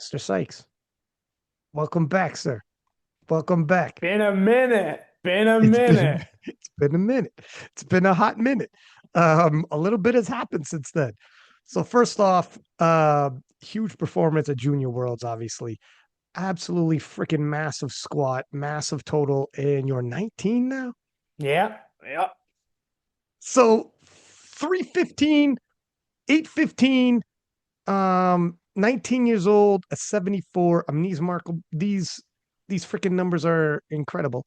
Mr. Sykes, welcome back, sir. Welcome back. Been a minute. Been a It's been minute. it's been a minute. It's been a hot minute. A little bit has happened since then. So first off, huge performance at Junior Worlds, obviously. Absolutely freaking massive squat, massive total, and you're 19 now. Yeah. Yeah. So 315, 815, 19 years old, a 74. I mean, these freaking numbers are incredible.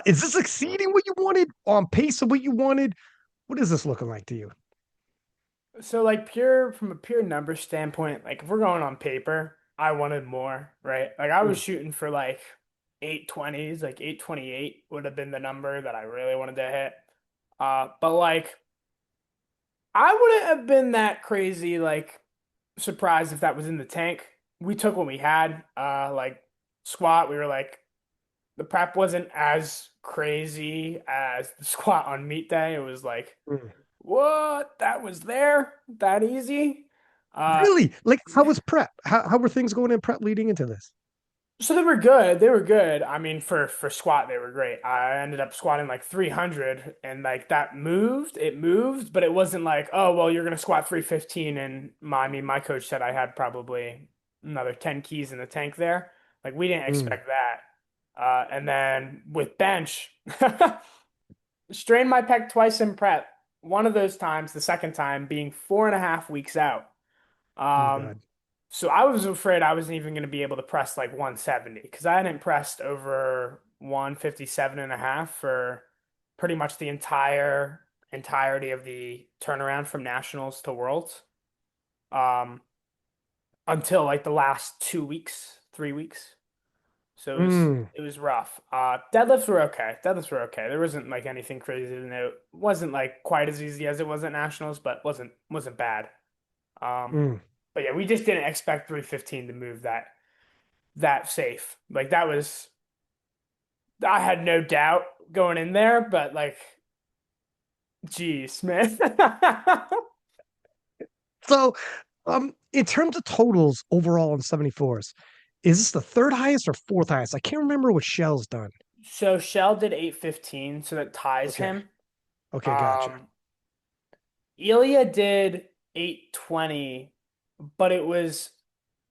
Is this exceeding what you wanted? On pace of what you wanted? What is this looking like to you? So like pure from a pure number standpoint, like if we're going on paper, I wanted more, right? Like I was Mm, shooting for like 820s, like 828 would have been the number that I really wanted to hit. But like I wouldn't have been that crazy like surprised if that was in the tank. We took what we had. Like squat, we were like the prep wasn't as crazy as the squat on meet day. It was like mm. what? That was there? That easy? Uh, Really? Like, how was prep? How were things going in prep leading into this? so they were good. They were good. I mean, for squat, they were great. I ended up squatting like 300 and like that moved. It moved, but it wasn't like, oh, well, you're gonna squat 315 and my coach said I had probably another 10 keys in the tank there. Like we didn't Mm, expect that. And then with bench, strained my pec twice in prep. One of those times, the second time being 4.5 weeks out. oh Um, God. so I was afraid I wasn't even going to be able to press like 170 because I hadn't pressed over 157 and a half for pretty much the entirety of the turnaround from nationals to worlds. Um, until like the last 2 weeks, 3 weeks. So Mm, it was rough. Deadlifts were okay. Deadlifts were okay. There wasn't like anything crazy to note. Wasn't like quite as easy as it was at nationals, but wasn't bad. Um, mm. but yeah, we just didn't expect 315 to move that safe. Like that was I had no doubt going in there, but like, geez, man. So, in terms of totals overall in 74s, is this the third highest or fourth highest? I can't remember what Shell's done. So Shell did 815, so that ties Okay. him. Okay, gotcha. Um, Ilya did 820, but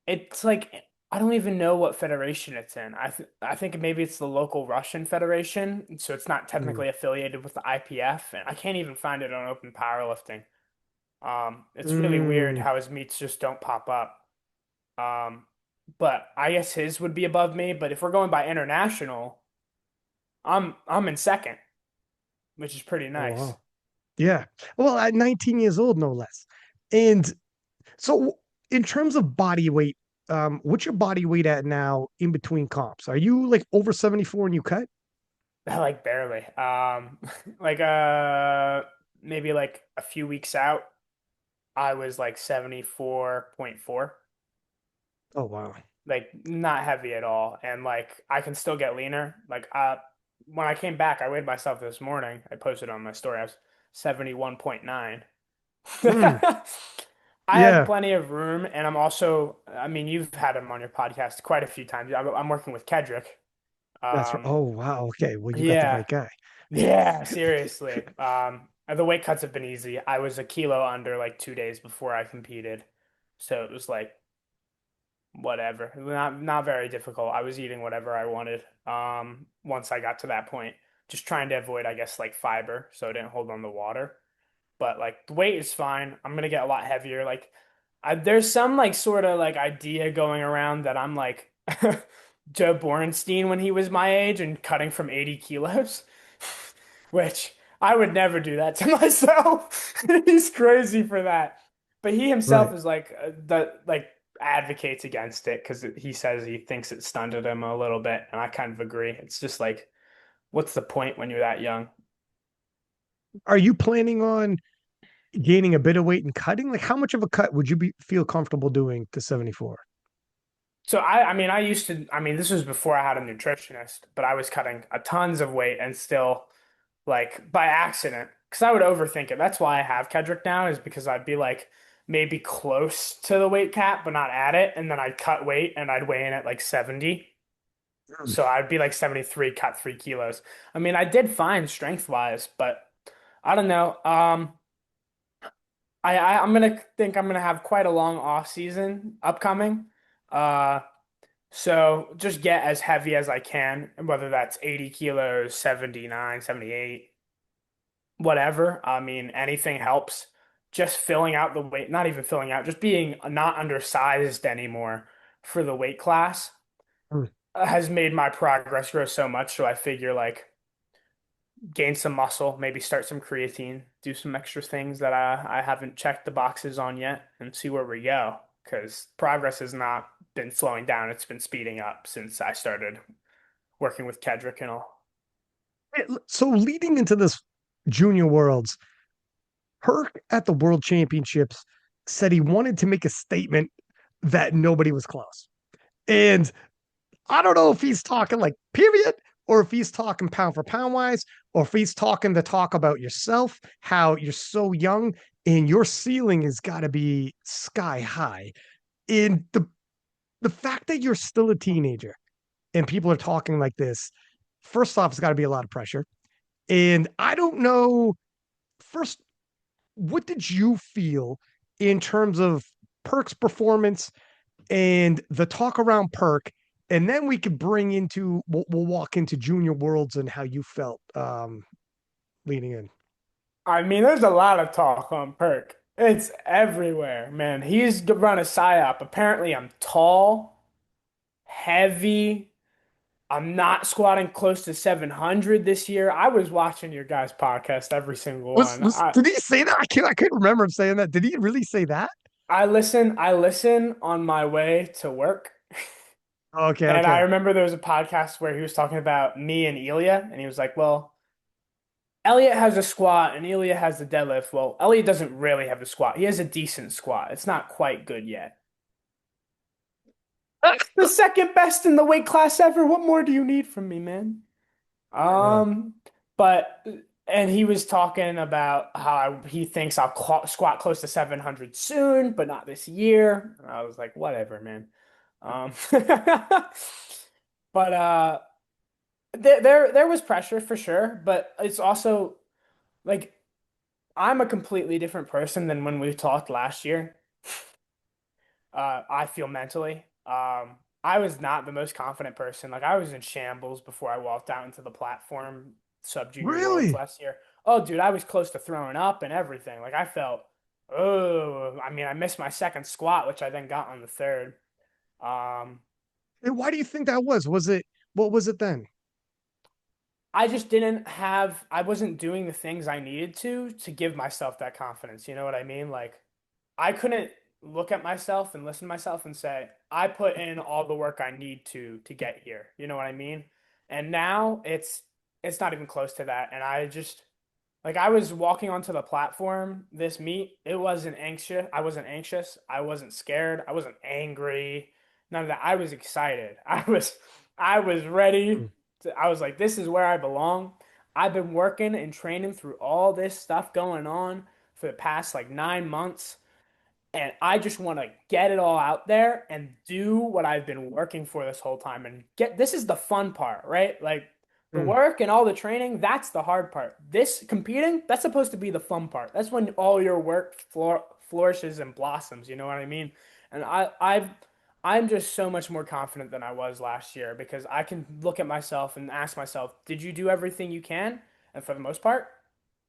it's like I don't even know what federation it's in. I think maybe it's the local Russian federation, so it's not Mm, technically affiliated with the IPF, and I can't even find it on Open Powerlifting. It's really weird mm. how his meets just don't pop up. Um, but I guess his would be above me. But if we're going by international, I'm in second, which is pretty Oh nice. wow. Yeah. Well, at 19 years old, no less. And so, in terms of body weight, what's your body weight at now in between comps? Are you like over 74 and you cut? Like barely. Like maybe like a few weeks out, I was like 74.4. Oh wow. Like not heavy at all. And like I can still get leaner. Like when I came back, I weighed myself this morning. I posted on my story. I was 71.9. Hmm. I have Yeah, plenty of room, and I'm also, I mean, you've had him on your podcast quite a few times. I'm working with Kedrick. that's right. Um, Oh wow. Okay. Well, you got the yeah, right guy. yeah, seriously. The weight cuts have been easy. I was a kilo under like 2 days before I competed, so it was like whatever, not very difficult. I was eating whatever I wanted. Once I got to that point, just trying to avoid, I guess, like fiber, so I didn't hold on the water. But like the weight is fine. I'm gonna get a lot heavier. Like there's some like sort of like idea going around that I'm like Joe Borenstein when he was my age and cutting from 80 kilos, which I would never do that to myself. He's crazy for that. But he himself Right. is like that like advocates against it because he says he thinks it stunted him a little bit, and I kind of agree. It's just like, what's the point when you're that young? Are you planning on gaining a bit of weight and cutting? Like, how much of a cut would you be feel comfortable doing to 74? So I mean, I mean, this was before I had a nutritionist, but I was cutting a tons of weight and still like by accident because I would overthink it. That's why I have Kedrick now is because I'd be like, maybe close to the weight cap, but not at it. And then I'd cut weight and I'd weigh in at like 70. So I'd be like 73, cut 3 kilos. I mean, I did fine strength wise, but I don't know. I'm gonna think I'm gonna have quite a long off season upcoming. Uh, so just get as heavy as I can, whether that's 80 kilos, 79, 78, whatever. I mean, anything helps. Just filling out the weight, not even filling out, just being not undersized anymore for the weight class has made my progress grow so much. So I figure like gain some muscle, maybe start some creatine, do some extra things that I haven't checked the boxes on yet, and see where we go. Because progress has not been slowing down, it's been speeding up since I started working with Kedrick and all. So leading into this junior worlds, Perk at the World Championships said he wanted to make a statement that nobody was close. And I don't know if he's talking like period or if he's talking pound for pound wise or if he's talking to talk about yourself, how you're so young and your ceiling has got to be sky high. And the fact that you're still a teenager and people are talking like this, first off, it's got to be a lot of pressure. And I don't know, first, what did you feel in terms of Perk's performance and the talk around Perk? And then we could bring into, we'll walk into junior worlds and how you felt leading in. I mean, there's a lot of talk on Perk. It's everywhere, man. He's run a psyop. Apparently, I'm tall, heavy. I'm not squatting close to 700 this year. I was watching your guys' podcast, every single one. Did he say that? I can't remember him saying that. Did he really say that? I listen on my way to work. Okay, And I okay. remember there was a podcast where he was talking about me and Ilya, and he was like, well, Elliott has a squat and Ilya has the deadlift. Well, Elliott doesn't really have the squat. He has a decent squat. It's not quite good yet. The second best in the weight class ever. What more do you need from me, man? Yeah. Um, but and he was talking about how he thinks I'll squat close to 700 soon, but not this year. And I was like, whatever, man. Um, but there was pressure for sure, but it's also like I'm a completely different person than when we talked last year. I feel mentally. I was not the most confident person. Like I was in shambles before I walked out into the platform sub junior worlds Really? last year. Oh, dude, I was close to throwing up and everything. Like I felt, oh, I mean, I missed my second squat, which I then got on the third. Um, And why do you think that was? Was it, what was it then? I just didn't have, I wasn't doing the things I needed to give myself that confidence. You know what I mean? Like I couldn't look at myself and listen to myself and say, I put in all the work I need to get here. You know what I mean? And now it's not even close to that. And I just like I was walking onto the platform this meet. It wasn't anxious. I wasn't anxious. I wasn't scared. I wasn't angry. None of that. I was excited. I was ready. I was like, this is where I belong. I've been working and training through all this stuff going on for the past like 9 months. And I just want to get it all out there and do what I've been working for this whole time and get this is the fun part, right? Like the Mm. work and all the training, that's the hard part. This competing, that's supposed to be the fun part. That's when all your work flourishes and blossoms, you know what I mean? And I'm just so much more confident than I was last year because I can look at myself and ask myself, did you do everything you can? And for the most part,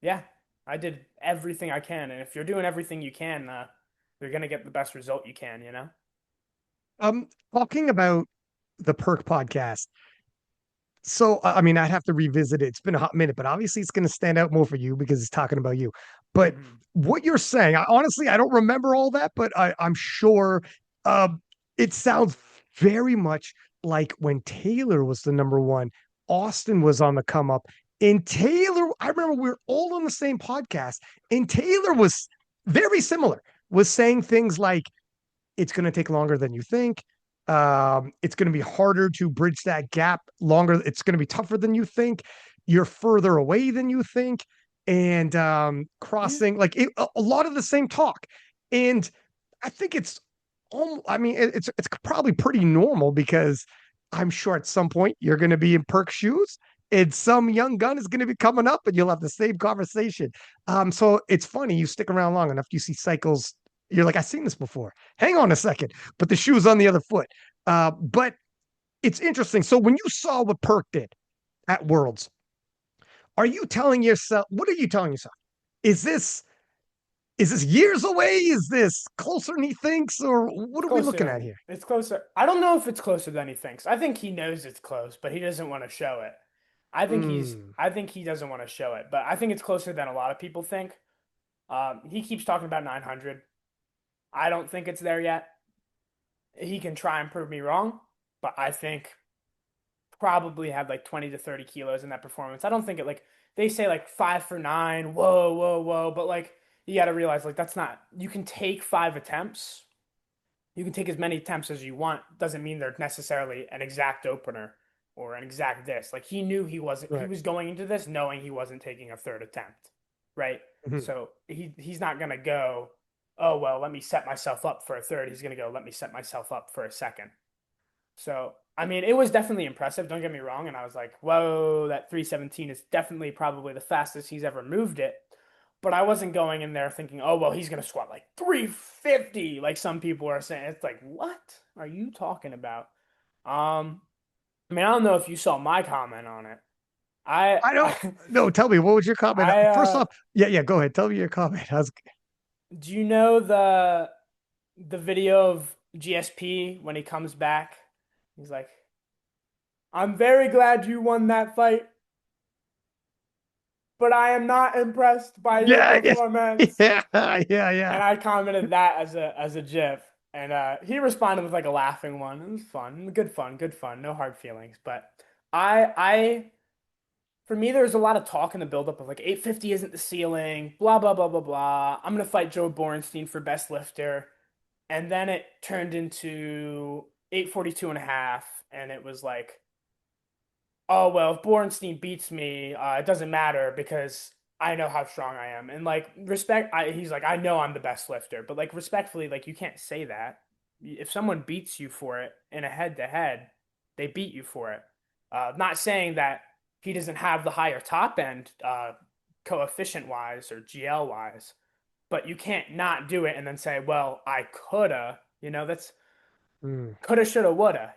yeah, I did everything I can. And if you're doing everything you can, you're gonna get the best result you can, you know? Um, Talking about the Perk podcast, so I mean, I'd have to revisit it. It's been a hot minute, but obviously it's going to stand out more for you because it's talking about you. But Hmm. what you're saying, honestly, I don't remember all that, but I'm sure um, it sounds very much like when Taylor was the number one, Austin was on the come up. And Taylor, I remember we were all on the same podcast, and Taylor was very similar, was saying things like, it's going to take longer than you think. It's going to be harder to bridge that gap longer. It's going to be tougher than you think. You're further away than you think. And Yeah. crossing like a lot of the same talk. And I think I mean, it's probably pretty normal because I'm sure at some point you're going to be in Perk shoes and some young gun is going to be coming up and you'll have the same conversation. So it's funny, you stick around long enough, you see cycles, you're like, I've seen this before. Hang on a second, but the shoe's on the other foot. But it's interesting. So when you saw what Perk did at Worlds, are you telling yourself, what are you telling yourself? Is this is this years away? Is this closer than he thinks? Or what It's are we closer looking at than here? it's closer. I don't know if it's closer than he thinks. I think he knows it's close, but he doesn't want to show it. Mm, I think he doesn't want to show it, but I think it's closer than a lot of people think. He keeps talking about 900. I don't think it's there yet. He can try and prove me wrong, but I think probably had like 20 to 30 kilos in that performance. I don't think it like they say like 5 for 9. Whoa, whoa, whoa. But like you got to realize like that's not, you can take 5 attempts. You can take as many attempts as you want. Doesn't mean they're necessarily an exact opener or an exact this. Like he knew he right. was going into this knowing he wasn't taking a third attempt. Right. Mhm. So he's not going to go, oh, well, let me set myself up for a third. He's going to go, let me set myself up for a second. So, I mean, it was definitely impressive. Don't get me wrong. And I was like, whoa, that 317 is definitely probably the fastest he's ever moved it. But I wasn't going in there thinking, oh, well, he's going to squat like 350, like some people are saying. It's like, what are you talking about? I mean, I don't know if you saw my comment on it. I, I don't no, tell me, what was your comment? I, First off, yeah, go ahead. Tell me your comment. do you know the video of GSP when he comes back? He's like, I'm very glad you won that fight, but I am not impressed by your Yeah, yeah, performance. yeah. And I commented that as a GIF, and he responded with like a laughing one. It was fun, good fun, good fun. No hard feelings. But I for me, there was a lot of talk in the buildup of like 850 isn't the ceiling, blah blah blah blah blah. I'm gonna fight Joe Borenstein for best lifter, and then it turned into 842 and a half, and it was like, oh well, if Borenstein beats me, it doesn't matter because I know how strong I am. And like he's like, I know I'm the best lifter, but like respectfully, like you can't say that. If someone beats you for it in a head to head, they beat you for it. Not saying that he doesn't have the higher top end coefficient wise or GL wise, but you can't not do it and then say, well, I coulda. That's Mm. coulda, shoulda, woulda.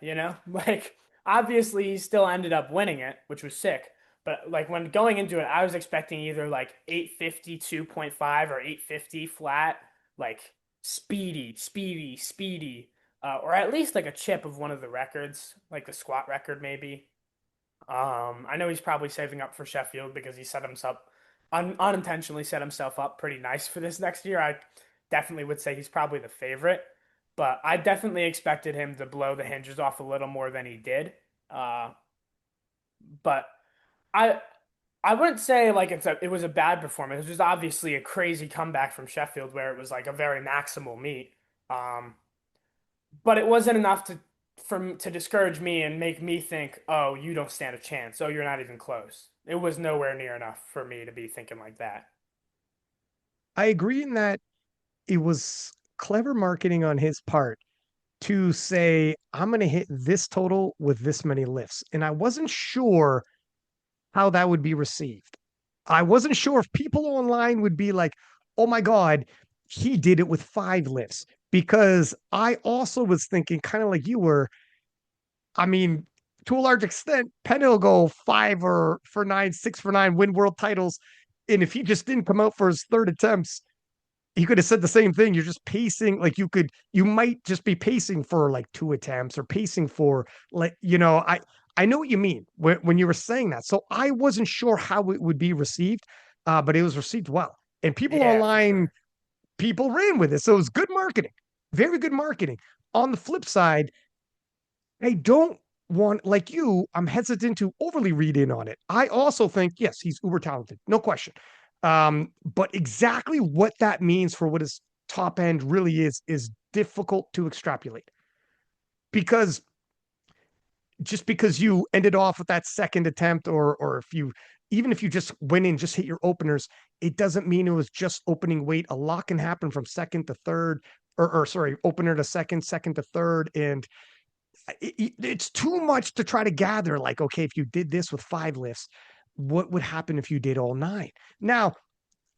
Like obviously he still ended up winning it, which was sick. But like when going into it, I was expecting either like 852.5 or 850 flat, like speedy, speedy, speedy, or at least like a chip of one of the records, like the squat record maybe. I know he's probably saving up for Sheffield because he set himself unintentionally set himself up pretty nice for this next year. I definitely would say he's probably the favorite, but I definitely expected him to blow the hinges off a little more than he did. Uh, but I I wouldn't say like it was a bad performance. It was obviously a crazy comeback from Sheffield where it was like a very maximal meet. Um, but it wasn't enough to discourage me and make me think, oh, you don't stand a chance. Oh, you're not even close. It was nowhere near enough for me to be thinking like that. I agree in that it was clever marketing on his part to say, I'm going to hit this total with this many lifts. And I wasn't sure how that would be received. I wasn't sure if people online would be like, oh my God, he did it with 5 lifts. Because I also was thinking, kind of like you were, I mean, to a large extent, Penn will go 5 for 9, 6 for 9, win world titles. And if he just didn't come out for his third attempts, he could have said the same thing. You're just pacing, like you might just be pacing for like 2 attempts or pacing for like, I know what you mean when you were saying that. So I wasn't sure how it would be received, but it was received well. And people Yeah, for online, sure. people ran with it. So it was good marketing, very good marketing. On the flip side, I don't want, like you, I'm hesitant to overly read in on it. I also think, yes, he's uber talented, no question. But exactly what that means for what his top end really is difficult to extrapolate because just because you ended off with that second attempt, or if you even if you just went in, just hit your openers, it doesn't mean it was just opening weight. A lot can happen from second to third, or sorry, opener to second, second to third. And it's too much to try to gather. Like, okay, if you did this with 5 lifts, what would happen if you did all 9? Now,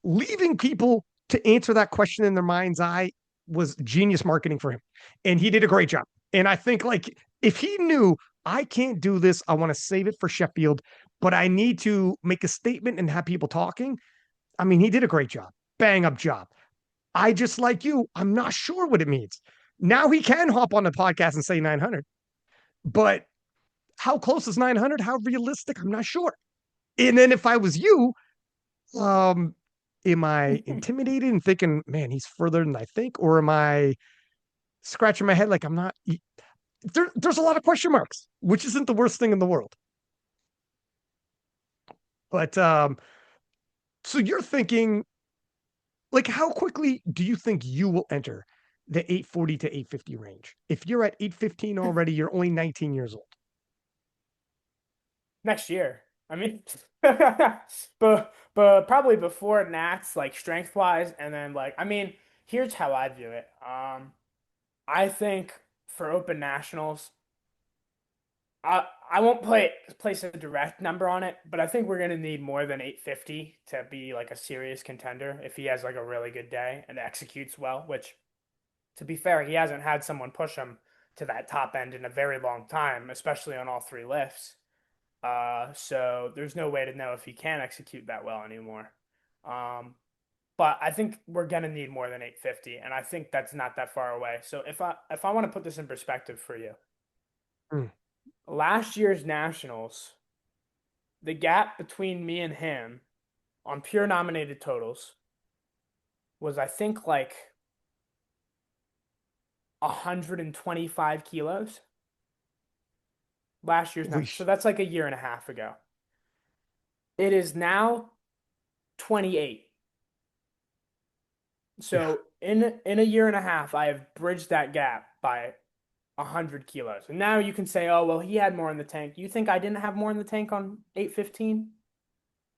leaving people to answer that question in their mind's eye was genius marketing for him. And he did a great job. And I think, like, if he knew I can't do this, I want to save it for Sheffield, but I need to make a statement and have people talking. I mean, he did a great job, bang up job. I just like you, I'm not sure what it means. Now he can hop on the podcast and say 900, but how close is 900? How realistic? I'm not sure. And then if I was you, um, am I intimidated and thinking, man, he's further than I think, or am I scratching my head like I'm not? There's a lot of question marks, which isn't the worst thing in the world. But so you're thinking, like, how quickly do you think you will enter the 840 to 850 range? If you're at 815 already, you're only 19 years old. Next year. I mean, but probably before Nats, like strength wise, and then like I mean, here's how I view it. I think for Open Nationals, I won't place a direct number on it, but I think we're gonna need more than 850 to be like a serious contender if he has like a really good day and executes well, which to be fair, he hasn't had someone push him to that top end in a very long time, especially on all 3 lifts. So there's no way to know if he can execute that well anymore. Um, but I think we're gonna need more than 850, and I think that's not that far away. So if I want to put this in perspective for you, Mm. last year's nationals, the gap between me and him on pure nominated totals was I think like 125 kilos last year's Holy national. So that's like a year and a half ago. It is now 28. yeah. So in a year and a half, I have bridged that gap by 100 kilos. And now you can say, oh well, he had more in the tank. You think I didn't have more in the tank on 815?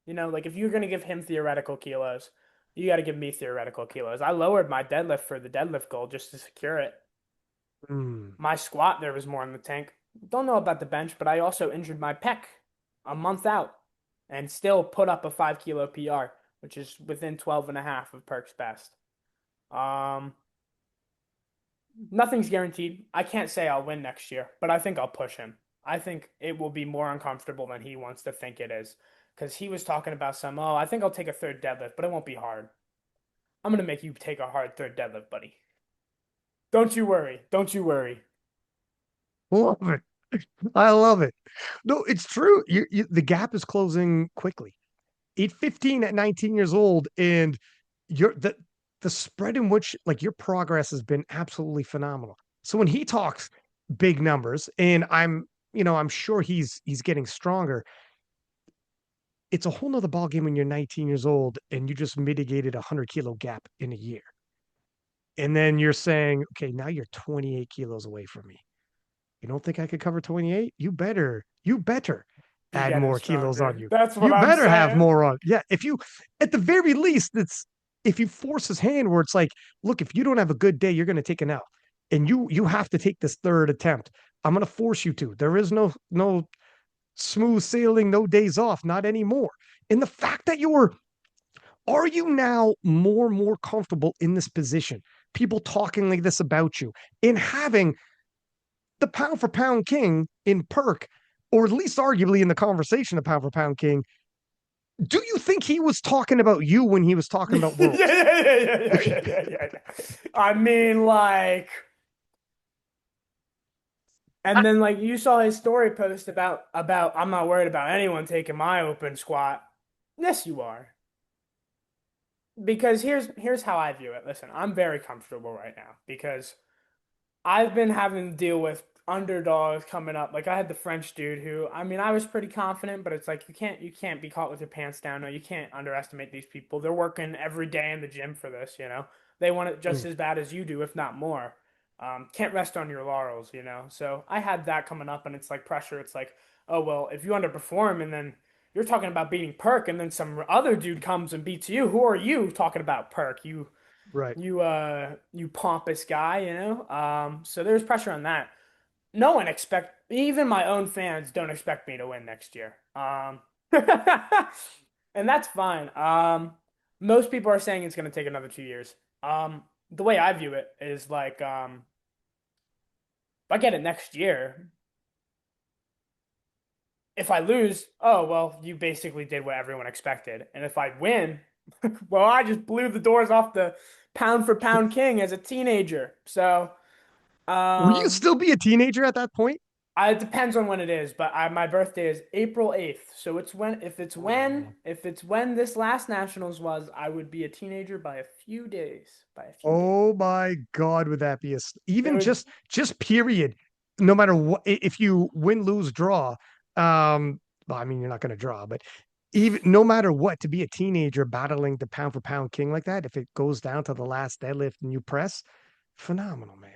You know, like if you're gonna give him theoretical kilos, you got to give me theoretical kilos. I lowered my deadlift for the deadlift goal just to secure it. Mm. My squat there was more in the tank. Don't know about the bench, but I also injured my pec a month out and still put up a 5 kilo PR, which is within 12 and a half of Perk's best. Um, Nothing's guaranteed. I can't say I'll win next year, but I think I'll push him. I think it will be more uncomfortable than he wants to think it is. Because he was talking about oh, I think I'll take a third deadlift, but it won't be hard. I'm going to make you take a hard third deadlift, buddy. Don't you worry. Don't you worry. Love it. I love it. No, it's true. The gap is closing quickly. 815 at 19 years old, and you're the spread in which, like, your progress has been absolutely phenomenal. So when he talks big numbers, and I'm sure he's getting stronger, it's a whole nother ball game when you're 19 years old and you just mitigated 100 kilo gap in a year. And then you're saying, okay, now you're 28 kilos away from me. You don't think I could cover 28? You better Be add getting more kilos on stronger. you. That's what You I'm better have saying. more on. Yeah. If you, at the very least, it's, if you force his hand where it's like, look, if you don't have a good day, you're going to take an L, and you have to take this third attempt. I'm going to force you to. There is no smooth sailing, no days off, not anymore. And the fact that are you now more and more comfortable in this position? People talking like this about you, and having the pound for pound king in Perk, or at least arguably in the conversation of pound for pound king. Do you think he was talking about you when he was talking Yeah, about yeah, worlds? yeah, yeah, yeah, yeah, yeah, yeah, yeah. I mean, like, and then like you saw his story post about I'm not worried about anyone taking my open squat. Yes, you are. Because here's how I view it. Listen, I'm very comfortable right now because I've been having to deal with underdogs coming up. Like I had the French dude who, I mean, I was pretty confident, but it's like you can't be caught with your pants down. No, you can't underestimate these people. They're working every day in the gym for this, you know. They want it just Mm. as bad as you do, if not more. Can't rest on your laurels, you know. So I had that coming up, and it's like pressure. It's like, oh well, if you underperform and then you're talking about beating Perk, and then some other dude comes and beats you. Who are you talking about Perk? Right. You pompous guy, you know? So there's pressure on that. No one expect even my own fans don't expect me to win next year. And that's fine. Most people are saying it's going to take another 2 years. The way I view it is like, if I get it next year, if I lose, oh well, you basically did what everyone expected. And if I win, well, I just blew the doors off the pound for pound king as a teenager. So, Will you um, still be a teenager at that point? it depends on when it is, but my birthday is April 8th. So it's Oh man. if it's when this last nationals was, I would be a teenager by a few days, by a few days. Oh my God, would that be It even would, just period, no matter what, if you win, lose, draw, well, I mean, you're not going to draw, but even no matter what, to be a teenager battling the pound for pound king like that, if it goes down to the last deadlift and you press, phenomenal, man.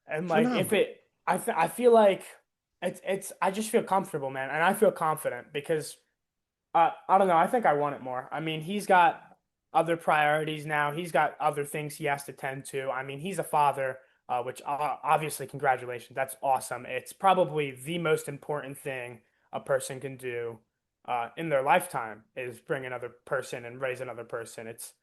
and like if Phenomenal. it, I feel like I just feel comfortable, man, and I feel confident because I don't know. I think I want it more. I mean, he's got other priorities now. He's got other things he has to tend to. I mean, he's a father, which obviously, congratulations. That's awesome. It's probably the most important thing a person can do in their lifetime is bring another person and raise another person. It's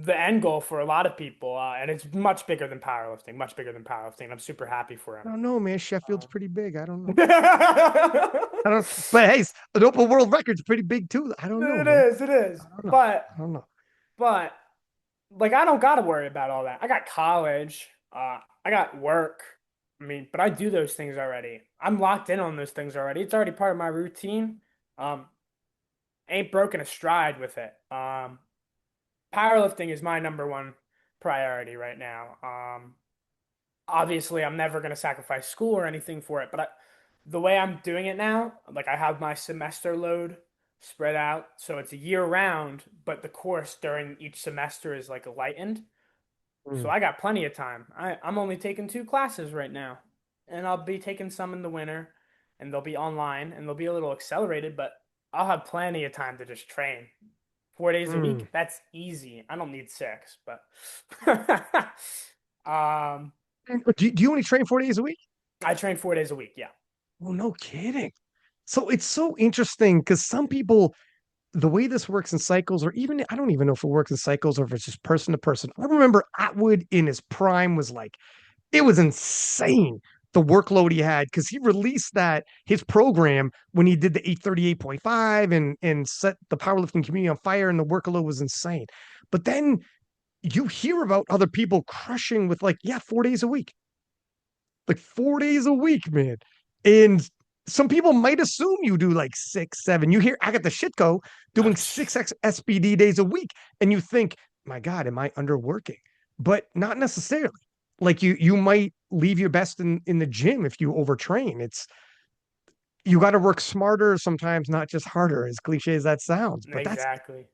the end goal for a lot of people, and it's much bigger than powerlifting, much bigger than powerlifting. I'm super happy for I him. don't know, man. Sheffield's pretty big. I don't know. It I don't, but hey, an open world record's pretty big too. I don't know, man. is, it is. I don't know. I don't know. But like I don't gotta worry about all that. I got college, I got work. I mean, but I do those things already. I'm locked in on those things already. It's already part of my routine. Um, ain't broken a stride with it. Powerlifting is my number one priority right now. Obviously, I'm never gonna sacrifice school or anything for it, but the way I'm doing it now, like I have my semester load spread out, so it's a year round, but the course during each semester is like lightened. So Mm, I got plenty of time. I'm only taking 2 classes right now. And I'll be taking some in the winter and they'll be online and they'll be a little accelerated, but I'll have plenty of time to just train. 4 days a mm. week, that's easy. I don't need six, but um Do you only train 4 days a week? I train 4 days a week, yeah. Oh, no kidding. So it's so interesting because some people, the way this works in cycles, or even I don't even know if it works in cycles or if it's just person to person. I remember Atwood in his prime was like, it was insane the workload he had because he released that his program when he did the 838.5 and set the powerlifting community on fire, and the workload was insane. But then you hear about other people crushing with like, yeah, 4 days a week, like 4 days a week, man. And some people might assume you do like 6, 7. You hear Agatha Shitko doing 6x SBD days a week, and you think, my God, am I underworking? But not necessarily. Like you might leave your best in the gym if you overtrain. It's you got to work smarter sometimes, not just harder, as cliche as that sounds. But that's Exactly.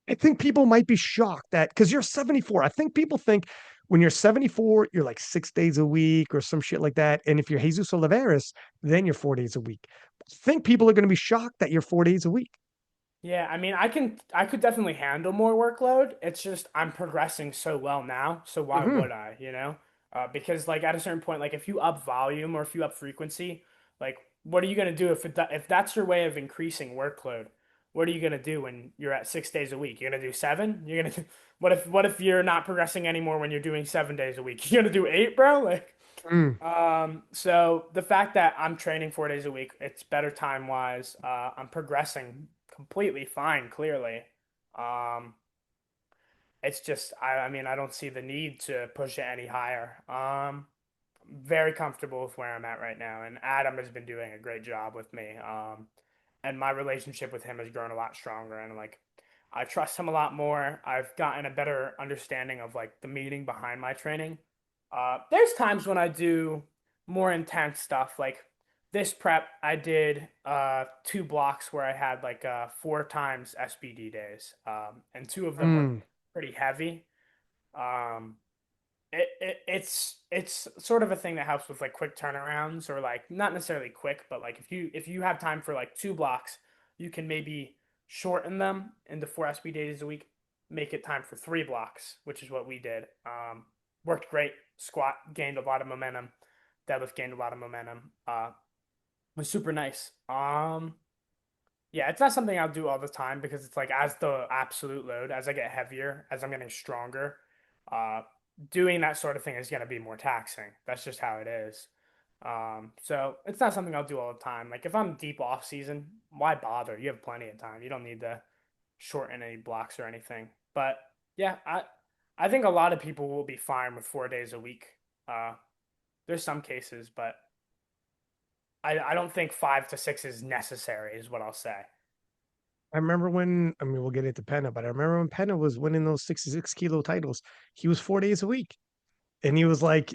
I think people might be shocked that because you're 74. I think people think when you're 74, you're like 6 days a week or some shit like that. And if you're Jesus Oliveris, then you're 4 days a week. I think people are going to be shocked that you're 4 days a week. Yeah, I mean, I could definitely handle more workload. It's just I'm progressing so well now, so why Hmm. would I, you know? Because like at a certain point, like if you up volume or if you up frequency, like what are you gonna do if that's your way of increasing workload? What are you gonna do when you're at 6 days a week? You're gonna do seven? You're gonna do, what if you're not progressing anymore when you're doing 7 days a week? You're gonna do eight, bro? Like Mm. so the fact that I'm training 4 days a week, it's better time wise. I'm progressing completely fine, clearly. Um, it's just, I mean, I don't see the need to push it any higher. Very comfortable with where I'm at right now, and Adam has been doing a great job with me. And my relationship with him has grown a lot stronger, and like, I trust him a lot more. I've gotten a better understanding of like the meaning behind my training. There's times when I do more intense stuff, like this prep, I did 2 blocks where I had like 4 times SBD days, and two of them were Mm. pretty heavy. Um, it's sort of a thing that helps with like quick turnarounds or like not necessarily quick, but like if you have time for like 2 blocks, you can maybe shorten them into 4 SB days a week, make it time for 3 blocks, which is what we did. Worked great. Squat gained a lot of momentum. Deadlift gained a lot of momentum. Was super nice. Yeah, it's not something I'll do all the time because it's like as the absolute load, as I get heavier, as I'm getting stronger, uh, doing that sort of thing is gonna be more taxing. That's just how it is. So it's not something I'll do all the time. Like if I'm deep off season, why bother? You have plenty of time. You don't need to shorten any blocks or anything. But yeah, I think a lot of people will be fine with 4 days a week. Uh, there's some cases, but I don't think 5 to 6 is necessary, is what I'll say. I remember when, I mean, we'll get into Penna, but I remember when Penna was winning those 66 kilo titles, he was 4 days a week. And he was like,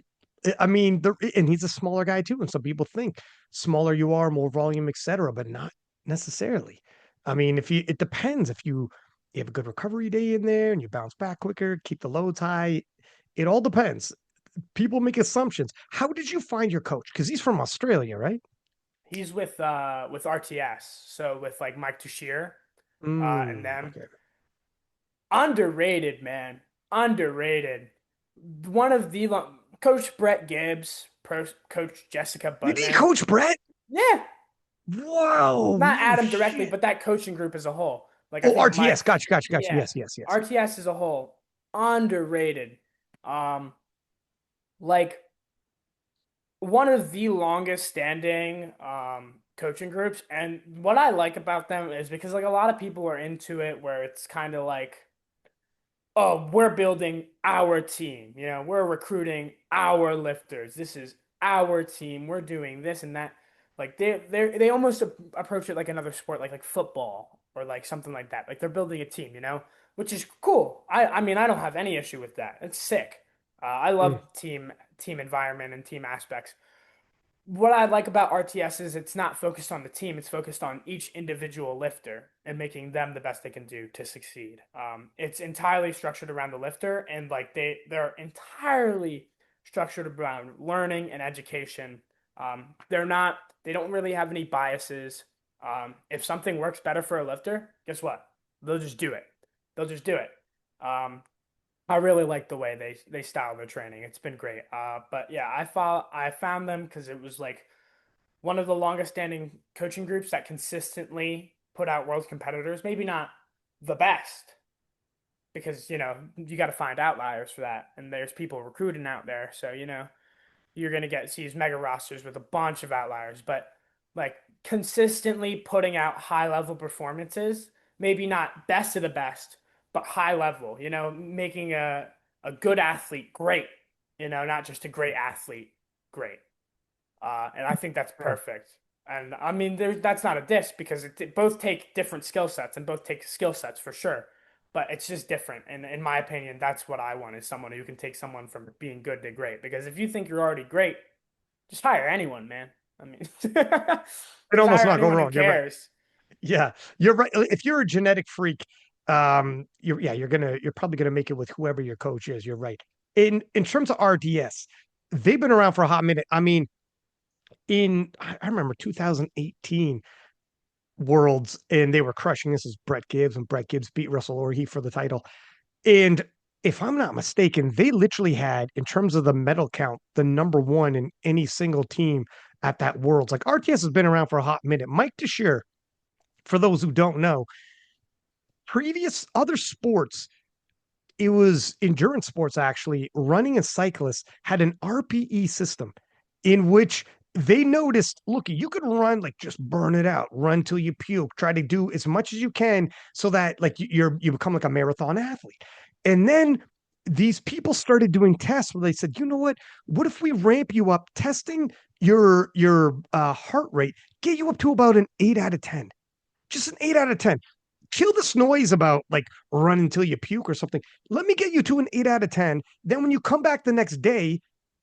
I mean, and he's a smaller guy too. And some people think smaller you are, more volume, etc., but not necessarily. I mean, it depends. If you have a good recovery day in there and you bounce back quicker, keep the loads high, it all depends. People make assumptions. How did you find your coach? Because he's from Australia, right? He's with RTS, so with like Mike Tuchscherer, and them. Okay. Underrated, man. Underrated. One of the Coach Brett Gibbs, Coach Jessica Did he Budman. coach Brett? Yeah, Wow, not no Adam directly, shit. but that coaching group as a whole. Like I Oh, think RTS. Mike, Gotcha, gotcha, gotcha. yeah, Yes, yes, yes. RTS as a whole underrated. Um, like one of the longest standing coaching groups, and what I like about them is because like a lot of people are into it where it's kind of like, oh, we're building our team. You know, we're recruiting our lifters. This is our team. We're doing this and that. Like they almost approach it like another sport, like football or like something like that. Like they're building a team, you know, which is cool. I mean I don't have any issue with that. It's sick. I Mm, love team environment and team aspects. What I like about RTS is it's not focused on the team, it's focused on each individual lifter and making them the best they can do to succeed. It's entirely structured around the lifter, and like they're entirely structured around learning and education. They don't really have any biases. If something works better for a lifter, guess what? They'll just do it. They'll just do it. Um, I really like the way they style their training. It's been great. But yeah, I found them because it was like one of the longest standing coaching groups that consistently put out world competitors. Maybe not the best because you got to find outliers for that, and there's people recruiting out there. So you're gonna get these mega rosters with a bunch of outliers, but like consistently putting out high level performances, maybe not best of the best, but high level, making a good athlete great, not just a great athlete great. And I think that's yeah. perfect. And I mean, that's not a diss because it both take different skill sets and both take skill sets for sure. But it's just different. And in my opinion, that's what I want is someone who can take someone from being good to great. Because if you think you're already great, just hire anyone, man. I mean, It just almost hire not go anyone who wrong. You're right. cares. Yeah, you're right. If you're a genetic freak, you're probably gonna make it with whoever your coach is. You're right. In terms of RDS, they've been around for a hot minute. I mean, I remember 2018 Worlds, and they were crushing. This is Brett Gibbs, and Brett Gibbs beat Russell Orhii for the title. And if I'm not mistaken, they literally had, in terms of the medal count, the number one in any single team at that Worlds. Like RTS has been around for a hot minute. Mike Teixeira, for those who don't know, previous other sports, it was endurance sports actually, running and cyclists had an RPE system in which they noticed, look, you could run, like just burn it out, run till you puke, try to do as much as you can so that like you become like a marathon athlete. And then these people started doing tests where they said, you know what if we ramp you up, testing your heart rate, get you up to about an 8 out of 10, just an 8 out of 10. Kill this noise about like run until you puke or something. Let me get you to an 8 out of 10. Then when you come back the next day,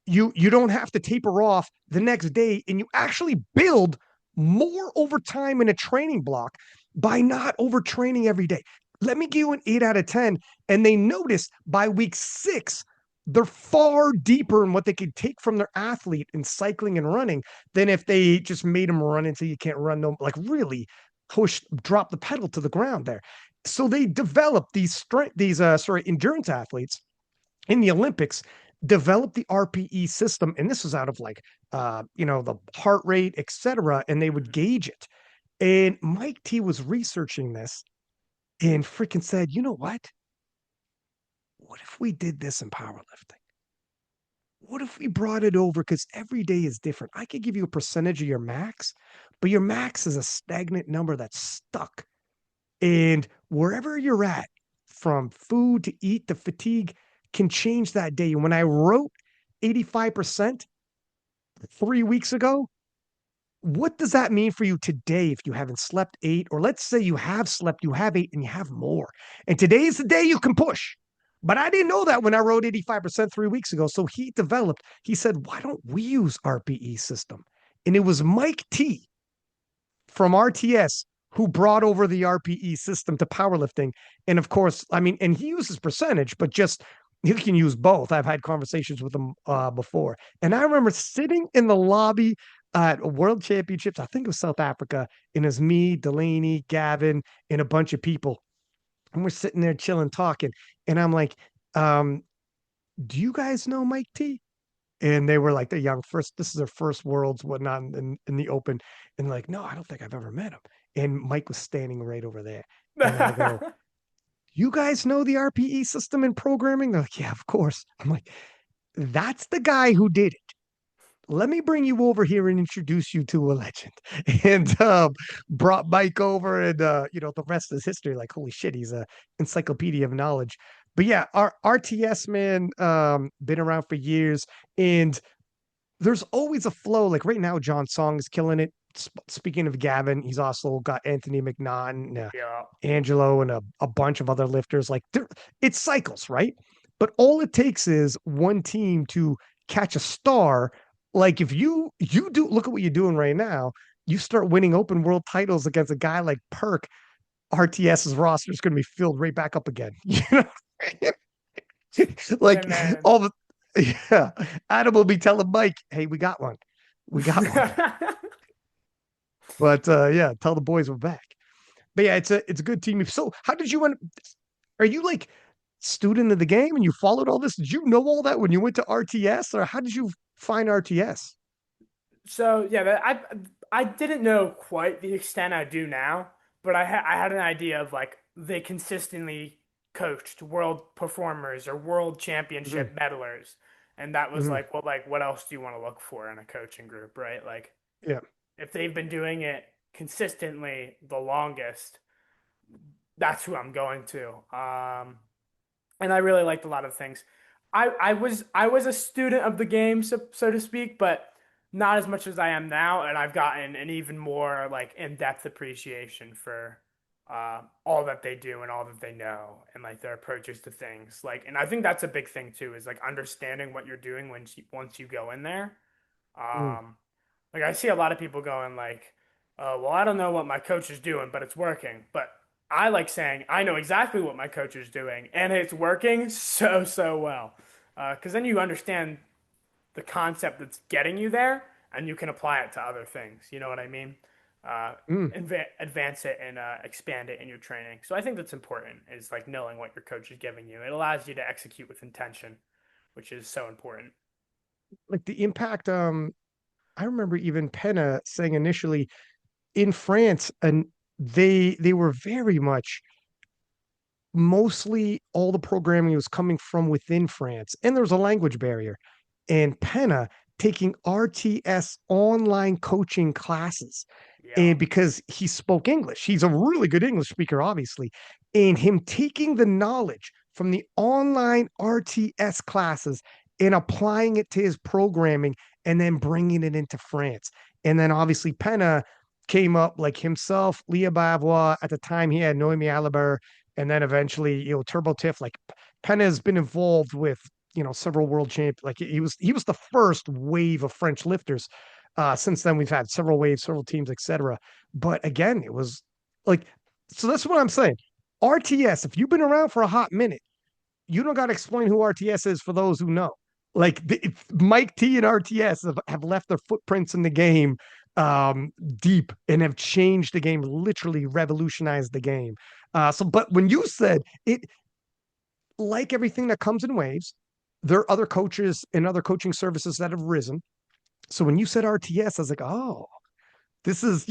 you don't have to taper off the next day, and you actually build more over time in a training block by not overtraining every day. Let me give you an 8 out of 10. And they notice by week 6, they're far deeper in what they could take from their athlete in cycling and running than if they just made them run until you can't run no, like really drop the pedal to the ground there. So they developed these endurance athletes in the Olympics developed the RPE system, and this was out of like the heart rate, etc. And they would Mhm. gauge it. And Mike T was researching this and freaking said, you know what? What if we did this in powerlifting? What if we brought it over? Because every day is different. I could give you a percentage of your max, but your max is a stagnant number that's stuck. And wherever you're at, from food to eat to fatigue, can change that day. And when I wrote 85% 3 weeks ago, what does that mean for you today if you haven't slept eight? Or let's say you have slept, you have eight, and you have more. And today is the day you can push. But I didn't know that when I wrote 85% 3 weeks ago. So he said, why don't we use RPE system? And it was Mike T from RTS who brought over the RPE system to powerlifting. And of course, I mean, and he uses percentage, but just he can use both. I've had conversations with him before. And I remember sitting in the lobby at World Championships, I think it was South Africa, and it was me, Delaney, Gavin, and a bunch of people. And we're sitting there chilling, talking. And I'm like, do you guys know Mike T? And they were like the young first, this is their first worlds, whatnot in the open. And like, no, I don't think I've ever met him. And Mike was standing right over there. And I go, you guys know the RPE system in programming? They're like, yeah, of course. I'm like, that's the guy who did it. Let me bring you over here and introduce you to a legend. And brought Mike over, and the rest is history. Like, holy shit, he's a encyclopedia of knowledge. But yeah, our RTS man, been around for years, and there's always a flow. Like right now, John Song is killing it. Speaking of Gavin, he's also got Anthony McNaughton, Yeah. Angelo, and a bunch of other lifters. Like it's cycles, right? But all it takes is one team to catch a star. Like if you do look at what you're doing right now, you start winning open world titles against a guy like Perk. RTS's roster is going to be filled right back up again. You know, Hey like man. all the yeah. Adam will be telling Mike, "Hey, we got one, we got one." But yeah, tell the boys we're back. But yeah, it's a good team. So, how did you end? Are you like student of the game and you followed all this? Did you know all that when you went to RTS, or how did you find RTS? So yeah, I didn't know quite the extent I do now, but I had an idea of like they consistently coached world performers or world Mm-hmm. championship medalers, and that was Mm-hmm. like what else do you want to look for in a coaching group, right? Like Yeah. if they've been doing it consistently the longest, that's who I'm going to. And I really liked a lot of things. I was a student of the game, so to speak, but not as much as I am now, and I've gotten an even more like in-depth appreciation for all that they do and all that they know and like their approaches to things. Like, and I think that's a big thing too, is like understanding what you're doing once you go in there. Mm. Um, like I see a lot of people going like, "Oh, well, I don't know what my coach is doing, but it's working." But I like saying I know exactly what my coach is doing, and it's working so well. Because then you understand the concept that's getting you there, and you can apply it to other things. You know what I mean? Mm. Advance it and expand it in your training. So I think that's important. Is like knowing what your coach is giving you. It allows you to execute with intention, which is so important. Like the impact. I remember even Penna saying initially in France, and they were very much mostly all the programming was coming from within France, and there was a language barrier. And Penna taking RTS online coaching classes, Yeah. and because he spoke English, he's a really good English speaker, obviously, and him taking the knowledge from the online RTS classes and applying it to his programming, and then bringing it into France. And then obviously Penna came up like himself, Leah Bavois. At the time, he had Noemi Alibert, and then eventually, Turbo Tiff. Like Penna has been involved with several world champ. Like he was the first wave of French lifters. Since then, we've had several waves, several teams, etc. But again, it was like so. That's what I'm saying. RTS. If you've been around for a hot minute, you don't got to explain who RTS is for those who know. Like Mike T and RTS have left their footprints in the game deep and have changed the game, literally revolutionized the game. But when you said it, like everything that comes in waves, there are other coaches and other coaching services that have risen. So when you said RTS, I was like, oh, this is,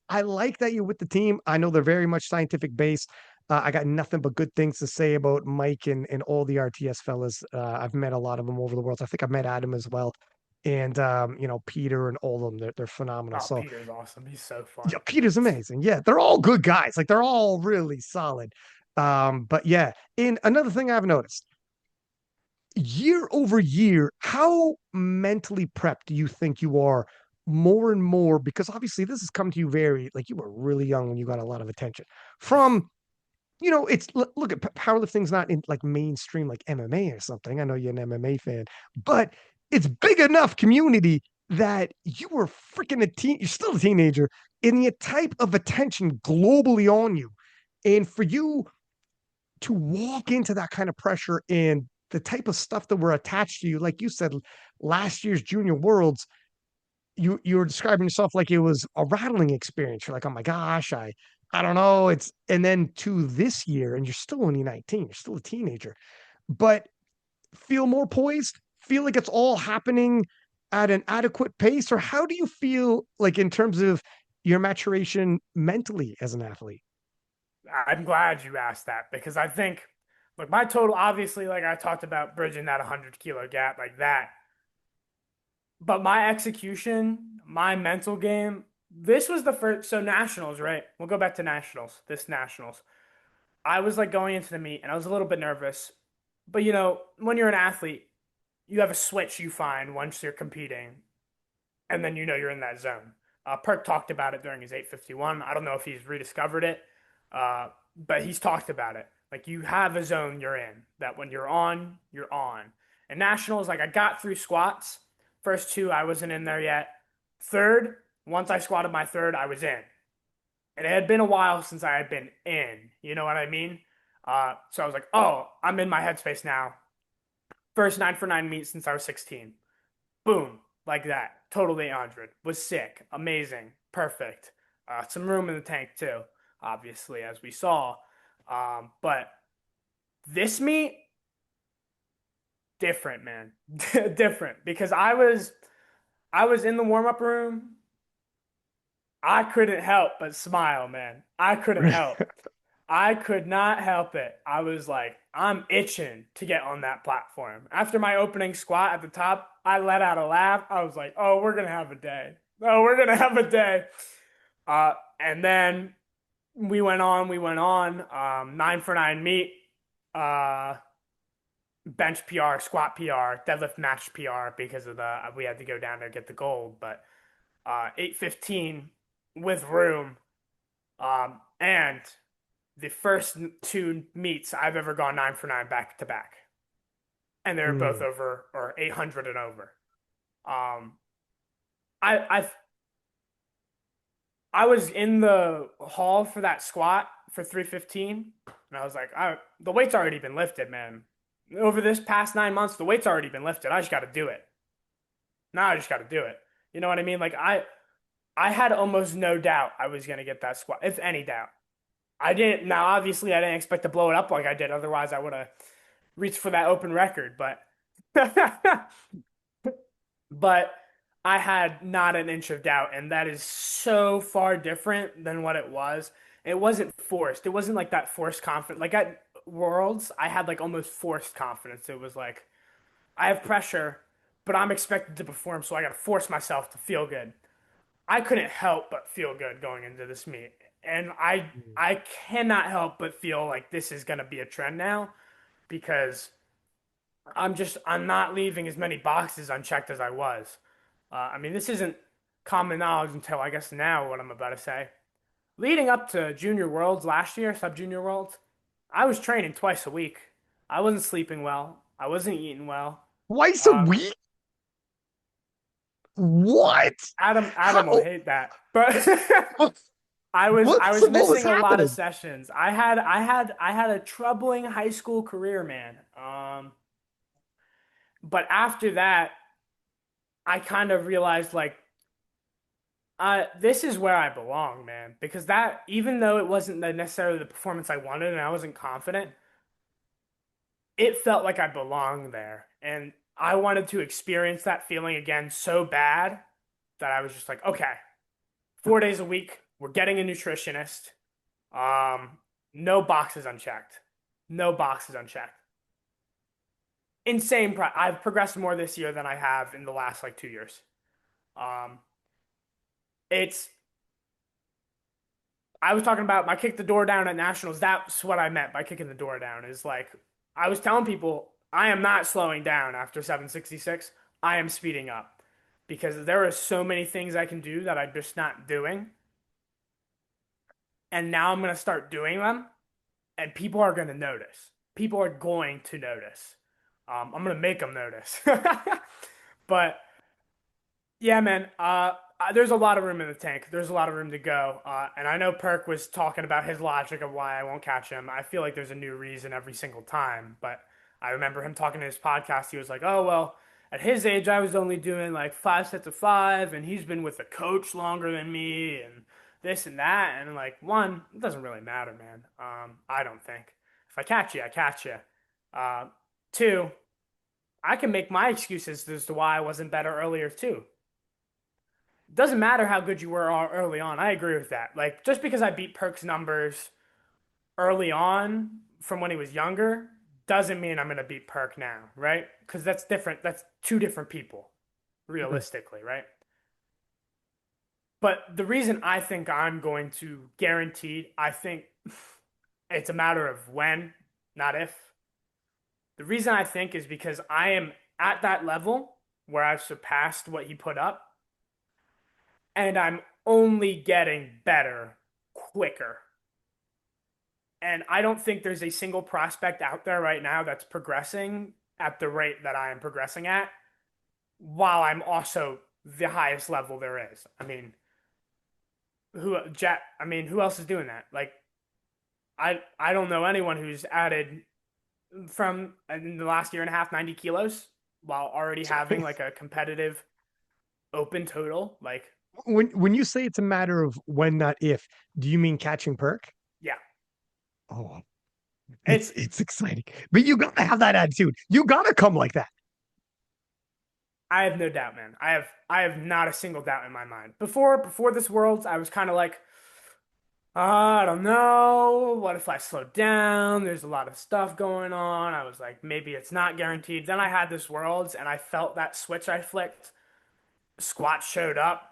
I like that you're with the team. I know they're very much scientific based. I got nothing but good things to say about Mike and all the RTS fellas. I've met a lot of them over the world. I think I've met Adam as well. And, Peter and all of them, they're phenomenal. Oh, So, Peter's awesome. He's so yeah, fun. Peter's amazing. Yeah, they're all good guys. Like, they're all really solid. But yeah, and another thing I've noticed, year over year, how mentally prepped do you think you are more and more? Because obviously this has come to you very, like, you were really young when you got a lot of attention from, it's look at powerlifting's not in like mainstream like MMA or something. I know you're an MMA fan, but it's big enough community that you were freaking you're still a teenager, and the type of attention globally on you. And for you to walk into that kind of pressure and the type of stuff that were attached to you, like you said, last year's Junior Worlds, you were describing yourself like it was a rattling experience. You're like, oh my gosh, I don't know. It's and then to this year, and you're still only 19, you're still a teenager, but feel more poised, feel like it's all happening at an adequate pace, or how do you feel like in terms of your maturation mentally as an athlete? I'm glad you asked that because I think, look, my total, obviously, like I talked about bridging that 100 kilo gap like that. But my execution, my mental game, this was the first. So, nationals, right? We'll go back to nationals, this nationals. I was like going into the meet and I was a little bit nervous. But, when you're an athlete, you have a switch you find once you're competing, and then you're in that zone. Perk talked about it during his 851. I don't know if he's rediscovered it, but he's talked about it. Like you have a zone you're in that when you're on, you're on. And nationals, like I got through squats. First two, I wasn't in there yet. Third, once I squatted my third, I was in. And it had been a while since I had been in. You know what I mean? So I was like, oh, I'm in my headspace now. First 9 for 9 meet since I was 16. Boom, like that. Total 800. Was sick. Amazing. Perfect. Some room in the tank, too, obviously, as we saw. But this meet, different, man. Different. Because I was in the warm-up room. I couldn't help but smile, man. I couldn't help. I could not help it. I was like, I'm itching to get on that platform. After my opening squat at the top, I let out a laugh. I was like, oh, we're going to have a day. Oh, we're going to have a day. And then we went on, 9 for 9 meet, uh, bench PR, squat PR, deadlift match PR because of we had to go down there to get the gold. But 815 with room. And the first two meets I've ever gone 9 for 9 back to back, and they're both Mm, over or 800 and over. Um, I I was in the hall for that squat for 315, and I was like, the weight's already been lifted, man. Over this past 9 months, the weight's already been lifted. I just got to do it. Now I just got to do it. You know what I mean? Like I had almost no doubt I was gonna get that squat, if any doubt. I didn't. Now, obviously, I didn't expect to blow it up like I did. Otherwise, I would have reached for that open record. But, but I had not an inch of doubt, and that is so far different than what it was. It wasn't forced. It wasn't like that forced confidence. Like at Worlds, I had like almost forced confidence. It was like I have pressure, but I'm expected to perform, so I got to force myself to feel good. I couldn't help but feel good going into this meet. And I mm, I cannot help but feel like this is going to be a trend now because I'm not leaving as many boxes unchecked as I was. I mean, this isn't common knowledge until I guess now what I'm about to say. Leading up to Junior Worlds last year, Sub Junior Worlds, I was training twice a week. I wasn't sleeping well. I wasn't eating well. twice a Uh, week? What? Adam will How? hate that, but What? I was What was missing a lot of happening? sessions. I had a troubling high school career, man. But after that, I kind of realized like This is where I belong, man. Because that, even though it wasn't necessarily the performance I wanted and I wasn't confident, it felt like I belonged there. And I wanted to experience that feeling again so bad that I was just like, okay, 4 days a week, we're getting a nutritionist. Um, no boxes unchecked. No boxes unchecked. Insane. I've progressed more this year than I have in the last like 2 years. Um, it's I was talking about my kick the door down at nationals. That's what I meant by kicking the door down. Is like I was telling people I am not slowing down after 766. I am speeding up because there are so many things I can do that I'm just not doing, and now I'm gonna start doing them, and people are gonna notice. People are going to notice. I'm gonna make them notice. But yeah, man. There's a lot of room in the tank. There's a lot of room to go. And I know Perk was talking about his logic of why I won't catch him. I feel like there's a new reason every single time. But I remember him talking in his podcast. He was like, "Oh well, at his age, I was only doing like 5 sets of 5, and he's been with a coach longer than me, and this and that." And like, one, it doesn't really matter, man. I don't think. If I catch you, I catch you. Uh, Two, I can make my excuses as to why I wasn't better earlier too. Doesn't matter how good you were early on. I agree with that. Like just because I beat Perk's numbers early on from when he was younger doesn't mean I'm going to beat Perk now, right? Because that's different. That's two different people, realistically, right? But the reason I think I'm going to guaranteed, I think it's a matter of when, not if. The reason I think is because I am at that level where I've surpassed what he put up and I'm only getting better quicker. And I don't think there's a single prospect out there right now that's progressing at the rate that I am progressing at, while I'm also the highest level there is. I mean, who else is doing that? Like, I don't know anyone who's added from in the last year and a half 90 kilos while already having like a competitive open total. Like, When you say it's a matter of when, not if, do you mean catching Perk? yeah, Oh, it's it's exciting. But you gotta have that attitude. You gotta come like that. I have no doubt, man. I have not a single doubt in my mind. Before this Worlds, I was kind of like, I don't know. What if I slow down? There's a lot of stuff going on. I was like, maybe it's not guaranteed. Then I had this Worlds, and I felt that switch I flicked. Squat showed up.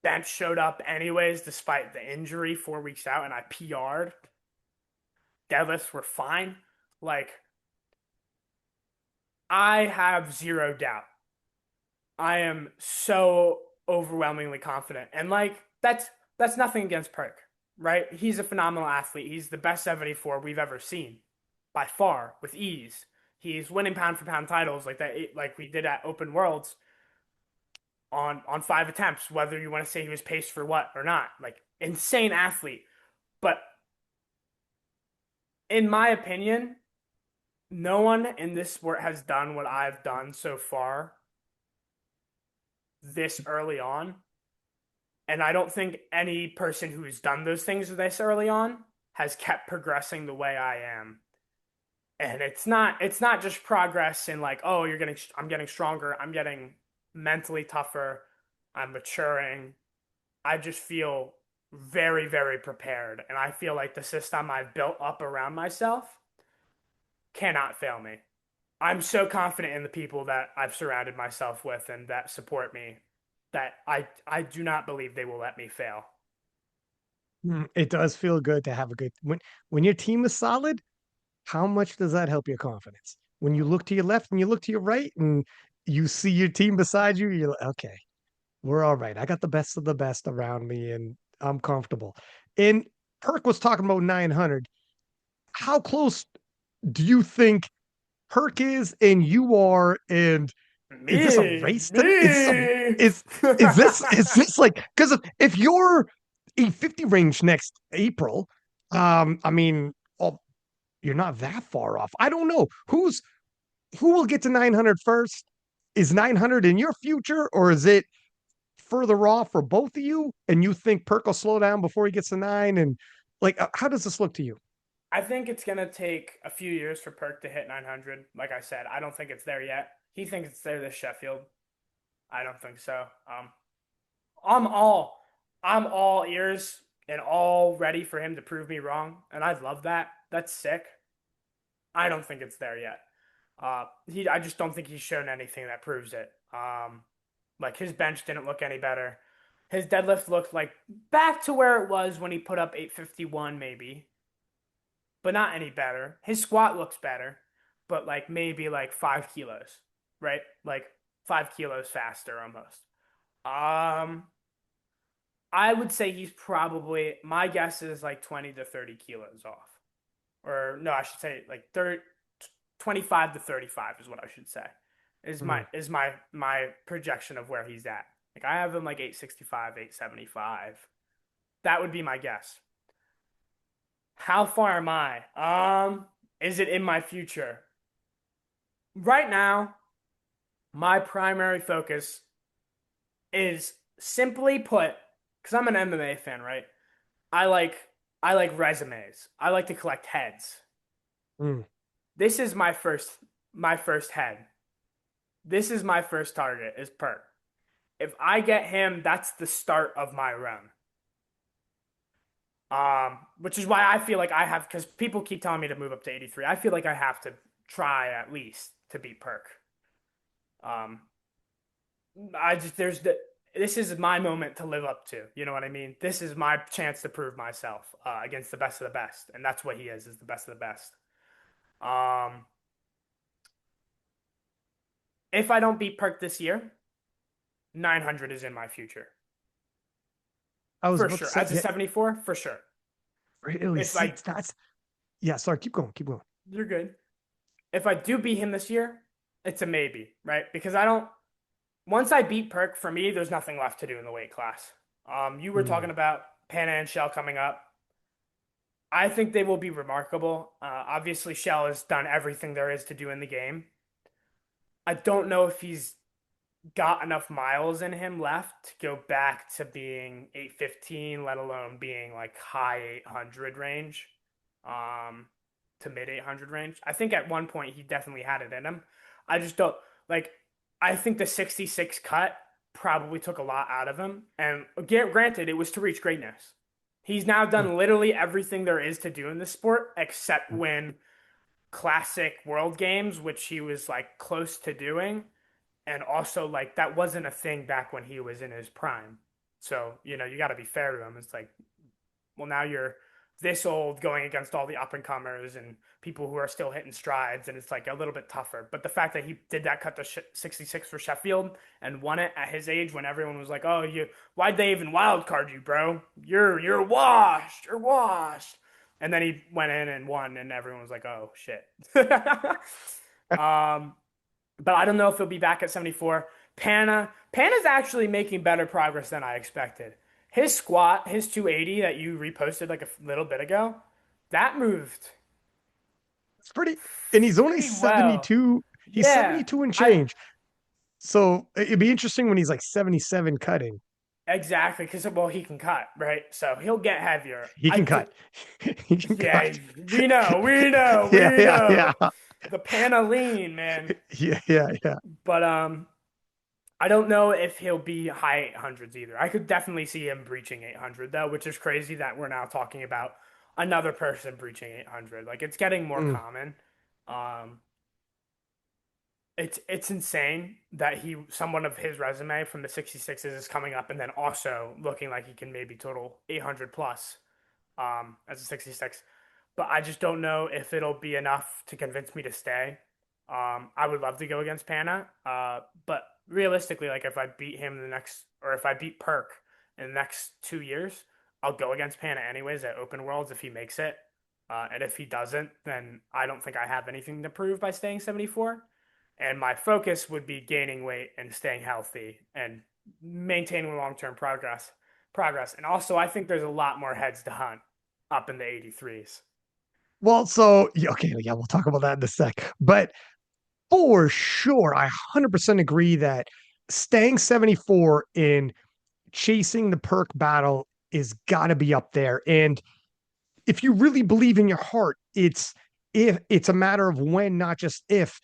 Bench showed up anyways, despite the injury 4 weeks out, and I PR'd. Deadlifts were fine. Like, I have zero doubt. I am so overwhelmingly confident. And like that's nothing against Perk, right? He's a phenomenal athlete. He's the best 74 we've ever seen by far with ease. He's winning pound for pound titles like that like we did at Open Worlds on 5 attempts, whether you want to say he was paced for what or not. Like insane athlete. But in my opinion, no one in this sport has done what I've done so far this early on. And I don't think any person who has done those things this early on has kept progressing the way I am. And it's not just progress in like, oh, I'm getting stronger, I'm getting mentally tougher, I'm maturing. I just feel very, very prepared. And I feel like the system I've built up around myself cannot fail me. I'm so confident in the people that I've surrounded myself with and that support me that I do not believe they will let me fail. It does feel good to have a good when your team is solid. How much does that help your confidence? When you look to your left and you look to your right and you see your team beside you, you're like, okay, we're all right. I got the best of the best around me and I'm comfortable. And Perk was talking about 900. How close do you think Perk is and you are? And is this a Me, race to me. is this like because if you're a 50 range next April, I mean, oh, you're not that far off. I don't know who will get to 900 first. Is 900 in your future or is it further off for both of you, and you think Perk will slow down before he gets to 9? And like, how does this look to you? I think it's gonna take a few years for Perk to hit 900. Like I said, I don't think it's there yet. He thinks it's there this Sheffield. I don't think so. I'm all I'm all ears and all ready for him to prove me wrong, and I love that. That's sick. I don't think it's there yet. I just don't think he's shown anything that proves it. Like his bench didn't look any better. His deadlift looked like back to where it was when he put up 851 maybe, but not any better. His squat looks better, but like maybe like 5 kilos, right? Like 5 kilos faster almost. Um, I would say he's probably, my guess is like 20 to 30 kilos off. Or no, I should say like 30, 25 to 35 is what I should say. Mm. Is my projection of where he's at. Like I have him like 865, 875. That would be my guess. How far am I? Is it in my future? Right now, my primary focus is simply put, because I'm an MMA fan, right? I like I like resumes. I like to collect heads. Mm. This is my first head. This is my first target is Perk. If I get him, that's the start of my run. Which is why I feel like I have because people keep telling me to move up to 83. I feel like I have to try at least to beat Perk. Um, I just there's the this is my moment to live up to. You know what I mean? This is my chance to prove myself against the best of the best, and that's what he is the best of the best. Um, if I don't beat Perk this year, 900 is in my future I was for about to sure. say, As a yeah, 74, for sure. really. If See, I, that's yeah. Sorry, keep going, keep going. you're good. If I do beat him this year, it's a maybe, right? Because I don't. Once I beat Perk, for me, there's nothing left to do in the weight class. You were talking Mm. about Pana and Kjell coming up. I think they will be remarkable. Obviously, Shell has done everything there is to do in the game. I don't know if he's got enough miles in him left to go back to being 815, let alone being like high 800 range, um, to mid 800 range. I think at one point he definitely had it in him. I just don't like. I think the 66 cut probably took a lot out of him. And granted, it was to reach greatness. He's now Mm. done literally everything there is to do in this sport except win classic world games, which he was like close to doing and also like that wasn't a thing back when he was in his prime. So, you got to be fair to him. It's like, well, now you're this old going against all the up and comers and people who are still hitting strides, and it's like a little bit tougher. But the fact that he did that cut to 66 for Sheffield and won it at his age when everyone was like, "Oh, why'd they even wild card you, bro? You're washed. You're washed." And then he went in and won, and everyone was like, "Oh shit." um, but I don't know if he'll be back at 74. Pana's actually making better progress than I expected. His squat, his 280 that you reposted like a little bit ago, that moved It's pretty, and he's only pretty well. 72. He's Yeah, 72 and I change. So it'd be interesting when he's like 77 cutting. exactly because well he can cut right, so he'll get heavier. He can cut. He can Yeah, cut. we Yeah, yeah, know yeah. the Pana lean man, Yeah, yeah, yeah. but I don't know if he'll be high 800s either. I could definitely see him breaching 800 though, which is crazy that we're now talking about another person breaching 800. Like it's getting more Mm. common. Um, it's insane that someone of his resume from the 66s is coming up and then also looking like he can maybe total 800 plus as a 66. But I just don't know if it'll be enough to convince me to stay. I would love to go against Pana, but realistically, like if I beat him in the next, or if I beat Perk in the next 2 years, I'll go against Pana anyways at Open Worlds if he makes it. And if he doesn't, then I don't think I have anything to prove by staying 74. And my focus would be gaining weight and staying healthy and maintaining long-term progress. And also, I think there's a lot more heads to hunt up in the 83s. Well, so yeah, okay, yeah, we'll talk about that in a sec. But for sure, I 100% agree that staying 74 in chasing the Perk battle is got to be up there. And if you really believe in your heart, it's a matter of when, not just if.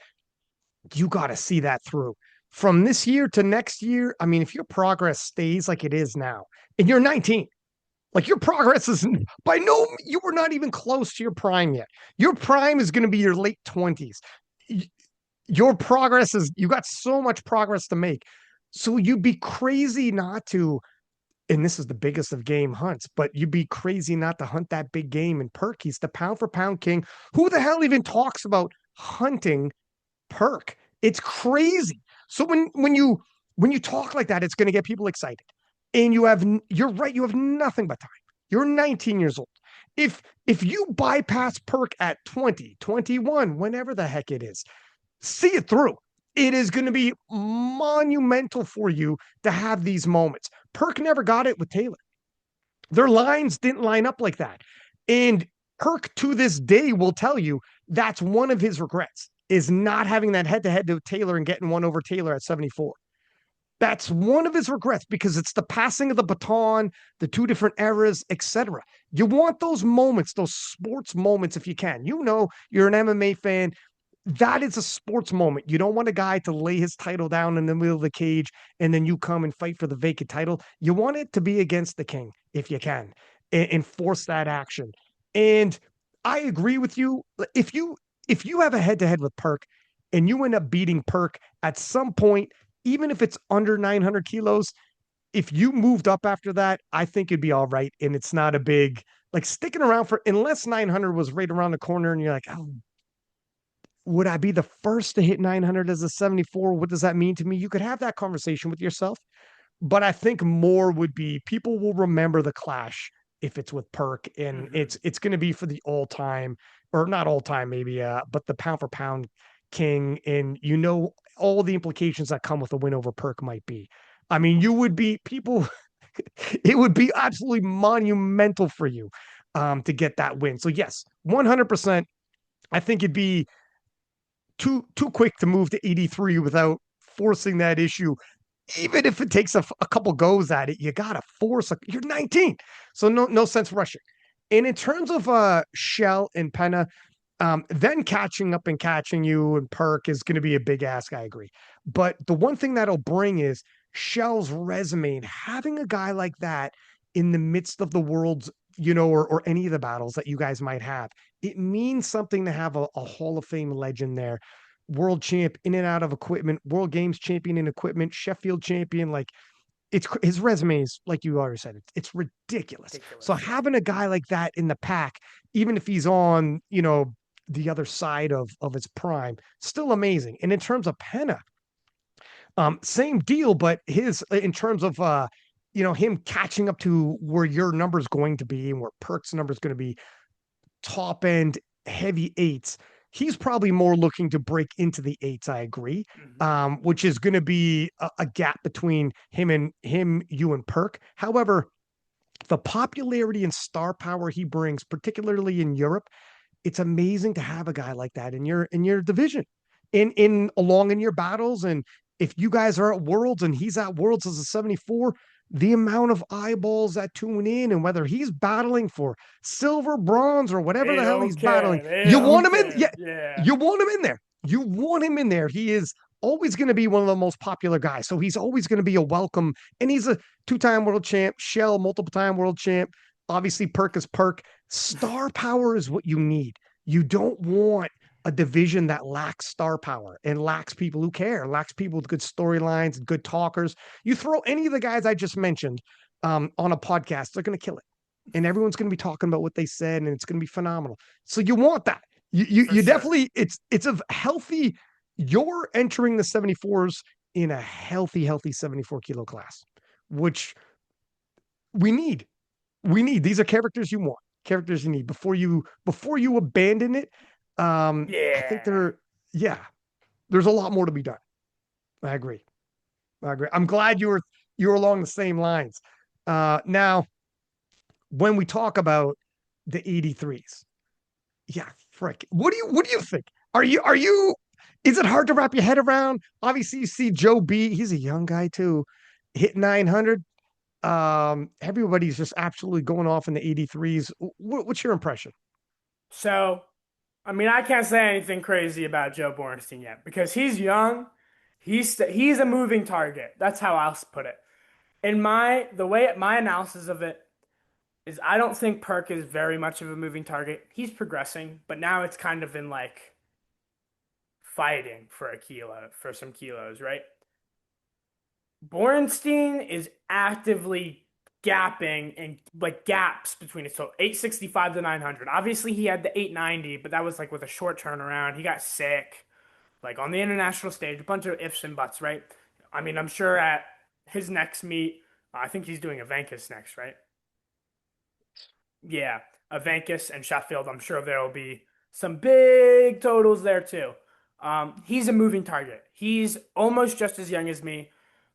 You got to see that through. From this year to next year, I mean, if your progress stays like it is now, and you're 19, like your progress is by no, you were not even close to your prime yet. Your prime is going to be your late 20s. Your progress is, you got so much progress to make. So you'd be crazy not to, and this is the biggest of game hunts, but you'd be crazy not to hunt that big game in Perk. He's the pound for pound king. Who the hell even talks about hunting Perk? It's crazy. So when you talk like that, it's going to get people excited. And you're right, you have nothing but time. You're 19 years old. If you bypass Perk at 20, 21, whenever the heck it is, see it through. It is going to be monumental for you to have these moments. Perk never got it with Taylor. Their lines didn't line up like that. And Perk to this day will tell you that's one of his regrets is not having that head to head to Taylor and getting one over Taylor at 74. That's one of his regrets because it's the passing of the baton, the two different eras, etc. You want those moments, those sports moments if you can. You know, you're an MMA fan. That is a sports moment. You don't want a guy to lay his title down in the middle of the cage and then you come and fight for the vacant title. You want it to be against the king if you can and force that action. And I agree with you. If you have a head to head with Perk and you end up beating Perk at some point, even if it's under 900 kilos, if you moved up after that, I think it'd be all right. And it's not a big, like sticking around for, unless 900 was right around the corner and you're like, oh, would I be the first to hit 900 as a 74? What does that mean to me? You could have that conversation with yourself. But I think more would be people will remember the clash if it's with Perk, and Mm-hmm. it's going to be for the all time, or not all time maybe, but the pound for pound king, and all the implications that come with a win over Perk might be. I mean, you would be people. It would be absolutely monumental for you to get that win. So yes, 100%. I think it'd be too quick to move to 83 without forcing that issue. Even if it takes a couple goes at it, you gotta force. You're 19, so no sense rushing. And in terms of Kjell and Pana, then catching up and catching you and Perk is going to be a big ask. I agree, but the one thing that'll bring is Kjell's resume and having a guy like that in the midst of the world's, or any of the battles that you guys might have. It means something to have a Hall of Fame legend there, world champ in and out of equipment, world games champion in equipment, Sheffield champion. Like it's his resume is like you already said, it's ridiculous. So Ridiculous. Yeah. having a guy like that in the pack, even if he's on, the other side of his prime, still amazing. And in terms of Penna, same deal, but his in terms of him catching up to where your number is going to be and where Perk's number is going to be, top end heavy eights. He's probably more looking to break into the eights. I agree, Mm-hmm. which is going to be a gap between you and Perk. However, the popularity and star power he brings, particularly in Europe, it's amazing to have a guy like that in your division, in along in your battles. And if you guys are at Worlds and he's at Worlds as a 74, the amount of eyeballs that tune in and whether he's battling for silver, bronze, or whatever They the hell don't he's battling, care. They you don't want him in. Yeah, care. Yeah. you want him in there. You want him in there. He is always going to be one of the most popular guys. So he's always going to be a welcome. And he's a two-time world champ, Kjell, multiple-time world champ. Obviously, Perk is Perk. Star power is what you need. You don't want a division that lacks star power and lacks people who care, lacks people with good storylines and good talkers. You throw any of the guys I just mentioned on a podcast, they're going to kill it. And everyone's going to be talking about what they said, and it's going to be phenomenal. So you want that. You, you, For you sure. definitely, it's a healthy, you're entering the 74s in a healthy 74 kilo class, which we need. We need. These are characters you want, characters you need before you abandon it. I think Yeah. yeah, there's a lot more to be done. I agree. I agree. I'm glad you were along the same lines. Now, when we talk about the 83s, yeah, frick. What do you think? Are you is it hard to wrap your head around? Obviously, you see Joe B, he's a young guy too, hit 900. Everybody's just absolutely going off in the 83s. What's your impression? So, I mean, I can't say anything crazy about Joe Borenstein yet because he's young. He's a moving target. That's how I'll put it. In the way my analysis of it is, I don't think Perk is very much of a moving target. He's progressing, but now it's kind of in like fighting for a kilo, for some kilos, right? Borenstein is actively gapping and like gaps between it. So 865 to 900. Obviously, he had the 890, but that was like with a short turnaround. He got sick, like on the international stage, a bunch of ifs and buts, right? I mean, I'm sure at his next meet, I think he's doing a Venkis next, right? Yeah, a Venkis and Sheffield. I'm sure there will be some big totals there too. He's a moving target. He's almost just as young as me.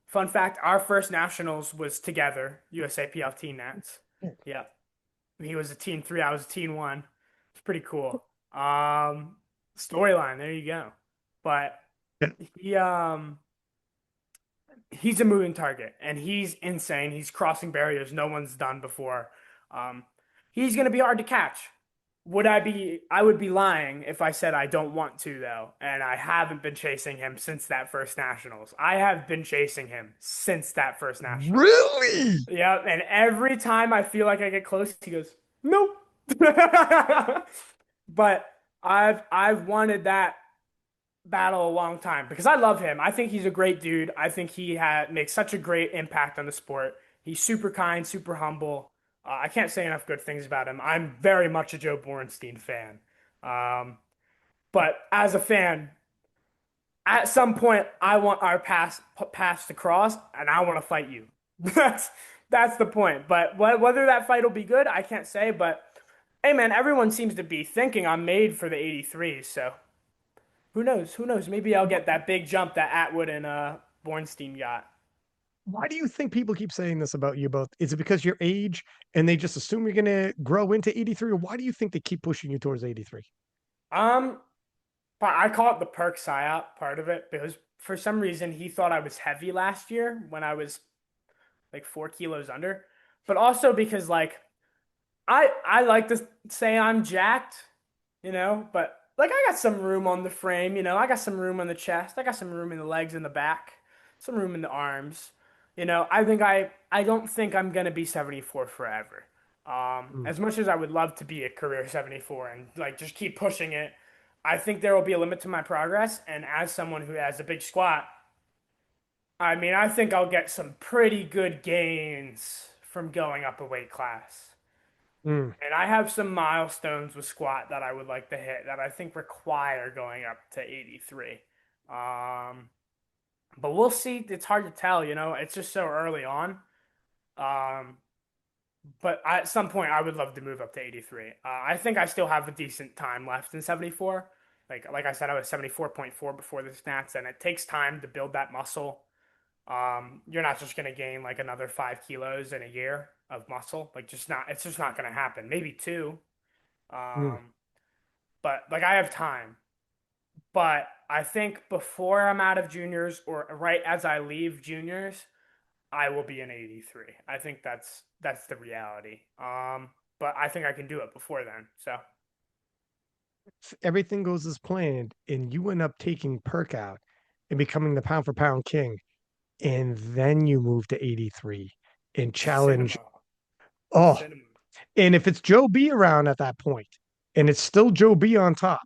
Fun fact, our first nationals was together, USAPL Teen Nats. Yeah. He was a teen three, I was a teen one. It's pretty cool. Storyline, there you go. But Yeah. he he's a moving target and he's insane. He's crossing barriers no one's done before. Um, he's gonna be hard to catch. I would be lying if I said I don't want to though, and I haven't been chasing him since that first nationals. I have been chasing him since that first nationals. Really? Yep, and every time I feel like I get close, he goes, "Nope." But I've wanted that battle a long time because I love him. I think he's a great dude. I think makes such a great impact on the sport. He's super kind, super humble. I can't say enough good things about him. I'm very much a Joe Borenstein fan. Um, but as a fan, at some point, I want our paths to cross, and I want to fight you. That's that's the point. But whether that fight will be good, I can't say. But hey, man, everyone seems to be thinking I'm made for the 83. So who knows? Who knows? Maybe I'll get that big jump that Atwood and Bornstein got. Why do you think people keep saying this about you both? Is it because your age and they just assume you're going to grow into 83? Or why do you think they keep pushing you towards 83? Um, but I call it the Perk psyop part of it because for some reason he thought I was heavy last year when I was like 4 kilos under, but also because like I like to say I'm jacked, but like I got some room on the frame, I got some room on the chest, I got some room in the legs and the back, some room in the arms. I don't think I'm gonna be 74 forever. Mm, As much as I would love to be a career 74 and like just keep pushing it, I think there will be a limit to my progress. And as someone who has a big squat, I mean, I think I'll get some pretty good gains from going up a weight class. mm. And I have some milestones with squat that I would like to hit that I think require going up to 83. Um, but we'll see. It's hard to tell, It's just so early on. Um, but at some point, I would love to move up to 83. I think I still have a decent time left in 74. Like I said, I was 74.4 before the stats, and it takes time to build that muscle. You're not just gonna gain like another 5 kilos in a year of muscle. Like just not, it's just not gonna happen. Maybe two. Mm. Um, but like I have time. But I think before I'm out of juniors or right as I leave juniors, I will be an 83. I think that's the reality. But I think I can do it before then. So If everything goes as planned and you end up taking Perk out and becoming the pound for pound king, and then you move to 83 and challenge. cinema, Oh, cinema. and if it's Joe B around at that point, and it's still Joe B on top,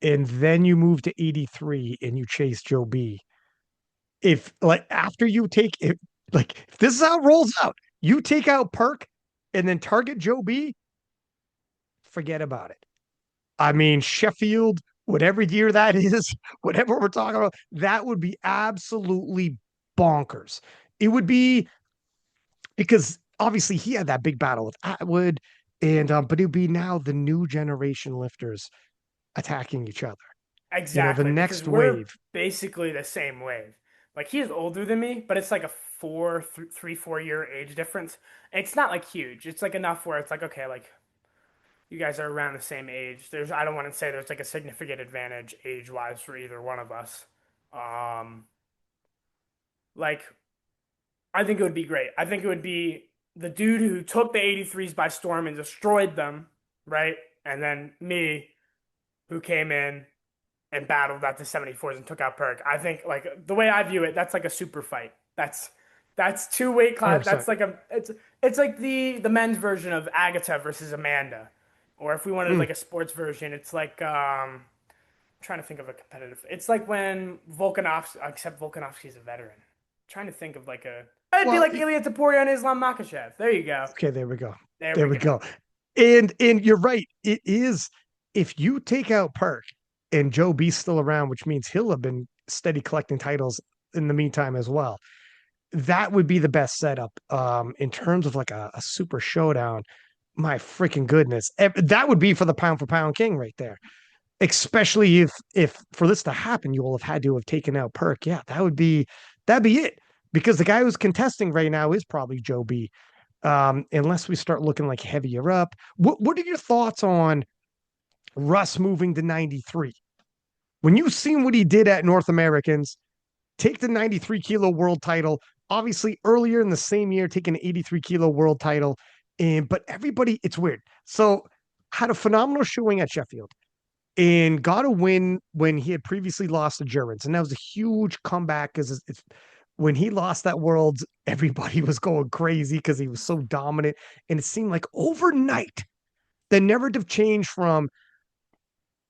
and then you move to 83 and you chase Joe B. If like after you take it, like if this is how it rolls out, you take out Perk and then target Joe B, forget about it. I mean, Sheffield, whatever year that is, whatever we're talking about, that would be absolutely bonkers. It would be because obviously he had that big battle with Atwood, and but it would be now the new generation lifters attacking each other. The Exactly, because next we're wave. basically the same wave. Like he's older than me, but it's like a 4 year age difference. It's not like huge. It's like enough where it's like okay, like you guys are around the same age. I don't want to say there's like a significant advantage age wise for either one of us. Um, like I think it would be great. I think it would be the dude who took the 83s by storm and destroyed them, right? And then me, who came in and battled at the 74s and took out Perk. I think like the way I view it, that's like a super fight. That's two weight class. That's 100%. like a it's like the men's version of Agatha versus Amanda. Or if we wanted Mm. like a sports version, it's like I'm trying to think of a competitive. It's like when Volkanovski, except Volkanovski's a veteran. I'm trying to think of like a. It'd be Well, like Ilya Taporia and Islam Makhachev. There you go. okay, there we go. There There we we go. go. And you're right. It is if you take out Perk and Joe B's still around, which means he'll have been steady collecting titles in the meantime as well. That would be the best setup in terms of like a super showdown. My freaking goodness. That would be for pound king right there. Especially if for this to happen, you will have had to have taken out Perk. Yeah, that'd be it. Because the guy who's contesting right now is probably Joe B. Unless we start looking like heavier up. What are your thoughts on Russ moving to 93? When you've seen what he did at North Americans, take the 93 kilo world title, obviously earlier in the same year, taking an 83 kilo world title. And but everybody, it's weird. So had a phenomenal showing at Sheffield and got a win when he had previously lost to Germans. And that was a huge comeback because it's when he lost that world, everybody was going crazy because he was so dominant. And it seemed like overnight, the narrative changed from,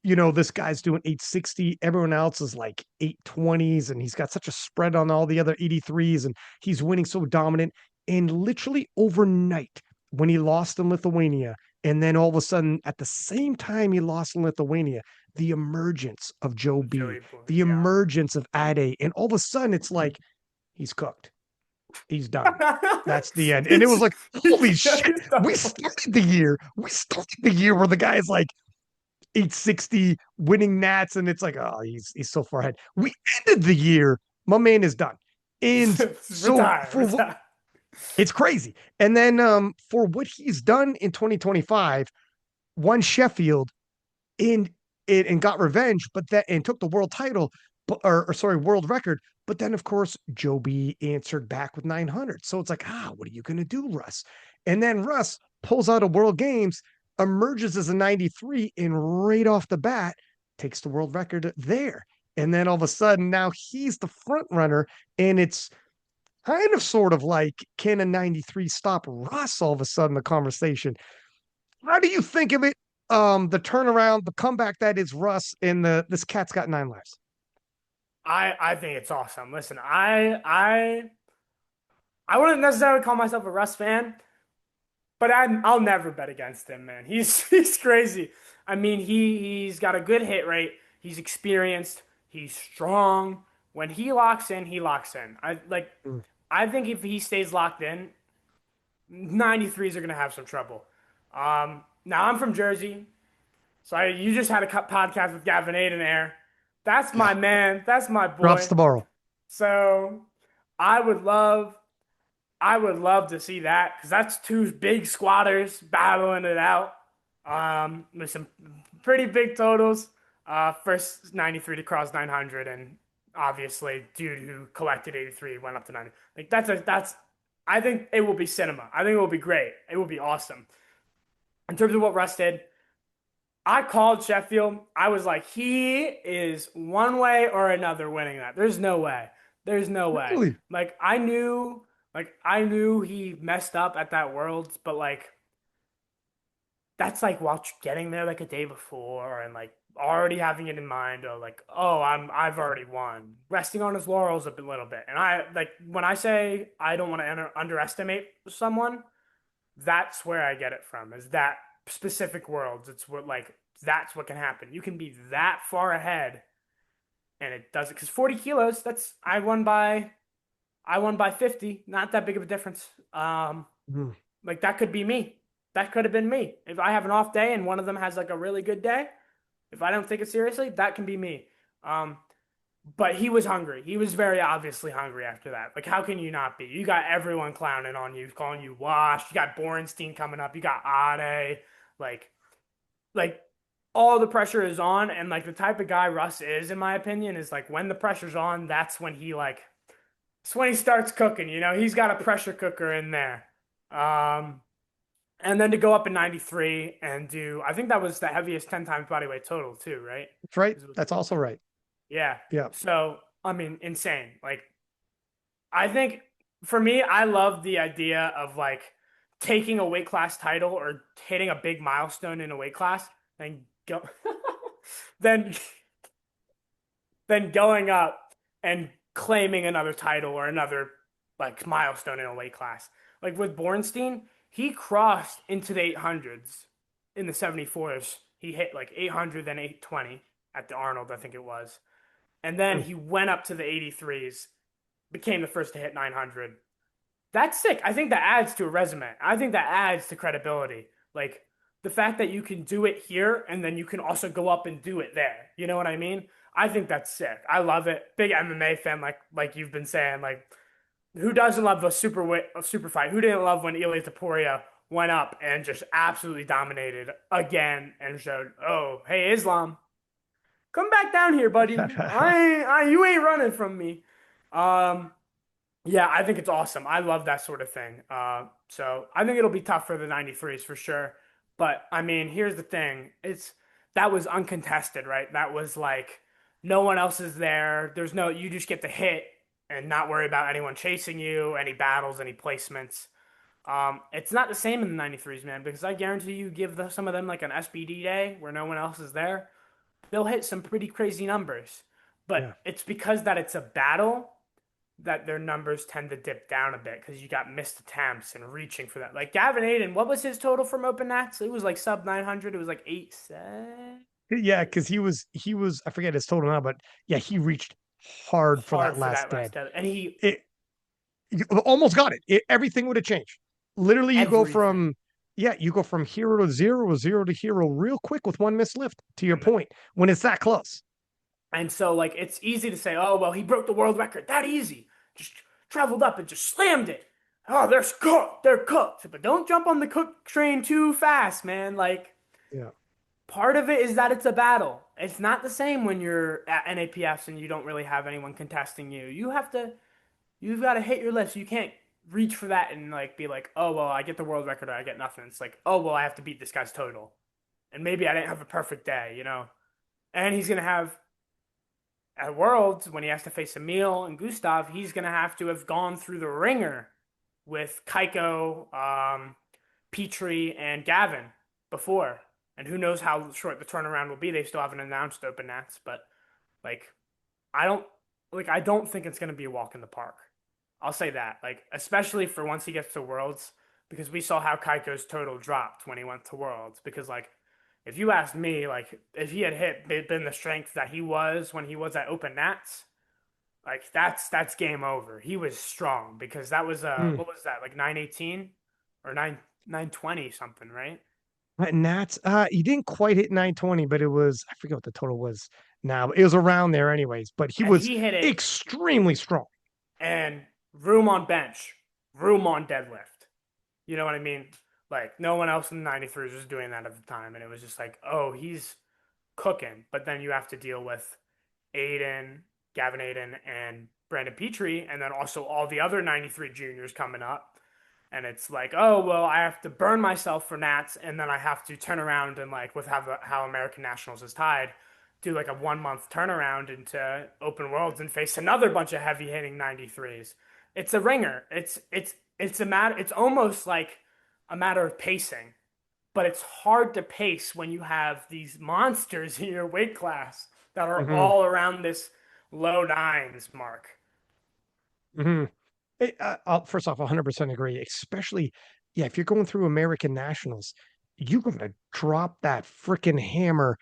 this guy's doing 860, everyone else is like 820s, and he's got such a spread on all the other 83s, and he's winning so dominant. And literally overnight, when he lost in Lithuania, and then all of a sudden, at the same time he lost in Lithuania, the emergence of Joe B, Joey Boy. the Yeah. emergence of Ade, and all of a sudden it's like he's cooked. He's done. That's the end. And it was He's like, holy shit. he's done for. We started the year where the guy's like 860 winning Nats, and it's like, oh, he's so far ahead. We ended the year, my man is done. And so Retire, for what retire. it's crazy. And then for what he's done in 2025, won Sheffield and and got revenge, but that and took the world title, but or sorry, world record. But then of course Joby answered back with 900. So it's like, what are you gonna do, Russ? And then Russ pulls out of World Games, emerges as a 93, and right off the bat takes the world record there. And then all of a sudden now he's the front runner, and it's kind of sort of like, can a 93 stop Russ all of a sudden the conversation? How do you think of it? The turnaround, the comeback that is Russ, and the this cat's got 9 lives. I think it's awesome. Listen, I wouldn't necessarily call myself a Russ fan, but I'll never bet against him, man. He's he's crazy. I mean, he's got a good hit rate. He's experienced. He's strong. When he locks in, he locks in. Mm. I think if he stays locked in, 93s are gonna have some trouble. Now I'm from Jersey, so you just had a podcast with Gavin Aiden there. That's Yeah, my man. That's my drops boy. tomorrow. So I would love I would love to see that because that's two big squatters battling it out with some pretty big totals. First 93 to cross 900, and obviously, dude who collected 83 went up to 90. Like that's. I think it will be cinema. I think it will be great. It will be awesome. In terms of what Russ did, I called Sheffield. I was like, he is one way or another winning that. There's no way. There's no way. Really? Like I knew he messed up at that Worlds, but like that's like while getting there like a day before and like already having it in mind or like, oh, I've already won. Resting on his laurels a little bit. And I like when I say I don't want to underestimate someone, that's where I get it from. Is that specific Worlds. It's what like that's what can happen. You can be that far ahead and it doesn't because 40 kilos, that's I won by 50, not that big of a difference. Mm. Like that could be me. That could have been me. If I have an off day and one of them has like a really good day, if I don't take it seriously, that can be me. Um, but he was hungry. He was very obviously hungry after that. Like, how can you not be? You got everyone clowning on you, calling you washed. You got Borenstein coming up. You got Ade. Like, like all the pressure is on. And like the type of guy Russ is, in my opinion, is like when the pressure's on, that's when he like It's when he starts cooking, he's got a pressure cooker in there. Um, and then to go up in 93 and do, I think that was the heaviest 10 times bodyweight total too, right? That's right. 'Cause it was- That's also right. Yeah. Yeah. So, I mean, insane. Like, I think for me, I love the idea of like taking a weight class title or hitting a big milestone in a weight class and go, then then going up and claiming another title or another like milestone in a weight class. Like with Borenstein, he crossed into the 800s in the 74s. He hit like 800, then 820 at the Arnold, I think it was. And then Mm. he went up to the 83s, became the first to hit 900. That's sick. I think that adds to a resume. I think that adds to credibility. Like the fact that you can do it here and then you can also go up and do it there. You know what I mean? I think that's sick. I love it. Big MMA fan, like you've been saying. Like who doesn't love a super fight? Who didn't love when Elliott Sykes went up and just absolutely dominated again and showed, oh, hey Islam, come back down here, buddy. You ain't running from me. Um, yeah, I think it's awesome. I love that sort of thing. So I think it'll be tough for the 93s for sure. But I mean, here's the thing. That was uncontested, right? That was like no one else is there. You just get to hit and not worry about anyone chasing you, any battles, any placements. It's not the same in the 93s, man, because I guarantee you give some of them like an SBD day where no one else is there, they'll hit some pretty crazy numbers. But Yeah. it's because that it's a battle that their numbers tend to dip down a bit because you got missed attempts and reaching for that. Like Gavin Aiden, what was his total from Open Nats? It was like sub 900. It was like 8 Yeah, because he was I forget his total now, but yeah, he reached hard for that hard for last that last dead. dead. And he, It you almost got it. Everything would have changed. Literally, everything. you go from hero to zero or zero to hero real quick with one missed lift, to your And, point, when it's that close. and so, like, it's easy to say, oh, well, he broke the world record. That easy. Just traveled up and just slammed it. Oh, they're cooked. They're cooked. But don't jump on the cook train too fast, man. Like, Yeah. part of it is that it's a battle. It's not the same when you're at NAPFs and you don't really have anyone contesting you. You've got to hit your list. You can't reach for that and like be like, oh well, I get the world record or I get nothing. It's like, oh well, I have to beat this guy's total, and maybe I didn't have a perfect day. And he's gonna have at Worlds when he has to face Emil and Gustav, he's gonna have to have gone through the ringer with Kaiko, Petrie, and Gavin before, and who knows how short the turnaround will be. They still haven't announced Open Nats, but like I don't I don't think it's gonna be a walk in the park. I'll say that. Like, especially for once he gets to Worlds, because we saw how Kaiko's total dropped when he went to Worlds. Because like, if you asked me, like, if he had been the strength that he was when he was at Open Nats, like that's game over. He was strong because that was Mm. what was that, like 918 or 920 something, right? But Nats, he didn't quite hit 920, but it was, I forget what the total was now. It was around there anyways, but he And was he hit it extremely strong. and room on bench, room on deadlift. You know what I mean? Like no one else in the 93s was doing that at the time, and it was just like, oh, he's cooking. But then you have to deal with Aiden, Gavin Aiden, and Brandon Petrie, and then also all the other 93 juniors coming up. And it's like, oh well, I have to burn myself for Nats, and then I have to turn around and like with how American Nationals is tied, do like a 1 month turnaround into Open Worlds and face another bunch of heavy hitting 93s. It's a ringer. It's a matter. It's almost like a matter of pacing, but it's hard to pace when you have these monsters in your weight class that are Hmm. all around this low nines mark. Hmm. First off, 100% agree. Especially, yeah, if you're going through American Nationals, you're going to drop that freaking hammer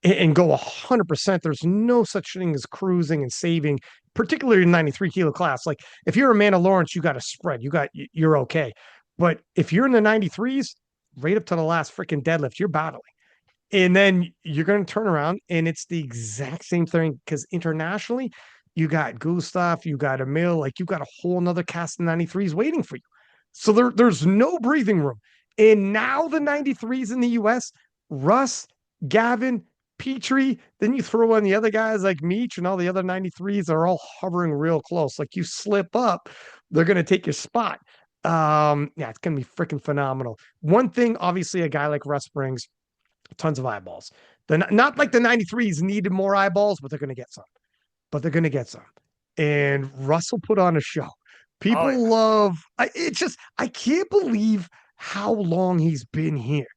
and go 100%. There's no such thing as cruising and saving, particularly in 93 kilo class. Like if you're Amanda Lawrence, you got to spread. You're okay. But if you're in the 93s, right up to the last freaking deadlift, you're battling. And then you're going to turn around and it's the exact same thing because internationally, you got Gustav, you got Emil, like you got a whole nother cast of 93s waiting for you. So there's no breathing room. And now the 93s in the US, Russ, Gavin, Petrie, then you throw in the other guys like Meach and all the other 93s are all hovering real close. Like you slip up, they're going to take your spot. Yeah, it's going to be freaking phenomenal. One thing, obviously, a guy like Russ brings tons of eyeballs. They're not like the 93s needed more eyeballs, but they're going to get some. But they're going to get some. And Russell put on a show. Oh People yeah. love it's just I can't believe how long he's been here.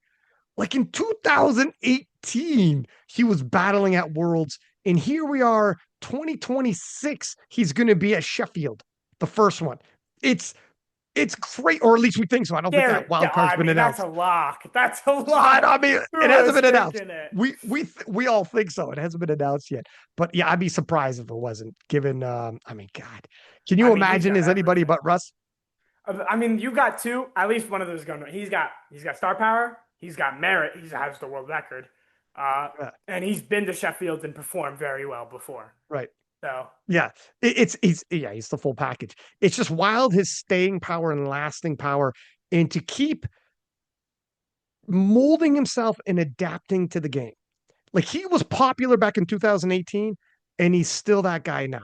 Like in 2018, he was battling at Worlds, and here we are, 2026. He's going to be at Sheffield, the first one. It's it's great, or at least we think so. I don't think that wild card's I been mean, that's a announced. lock. That's a I lock. mean, Who it hasn't was been announced. thinking it? We all think so. It hasn't been announced yet, but yeah, I'd be surprised if it wasn't. Given, I mean, God, can I you mean, he's imagine? got Is anybody everything. but Russ? I mean, you got two. At least one of those going. He's got star power. He's got merit. He has the world record. And he's been to Sheffield and performed very well before. Right. So Yeah, it's he's the full package. It's just wild his staying power and lasting power, and to keep molding himself and adapting to the game. Like he was popular back in 2018, and he's still that guy now.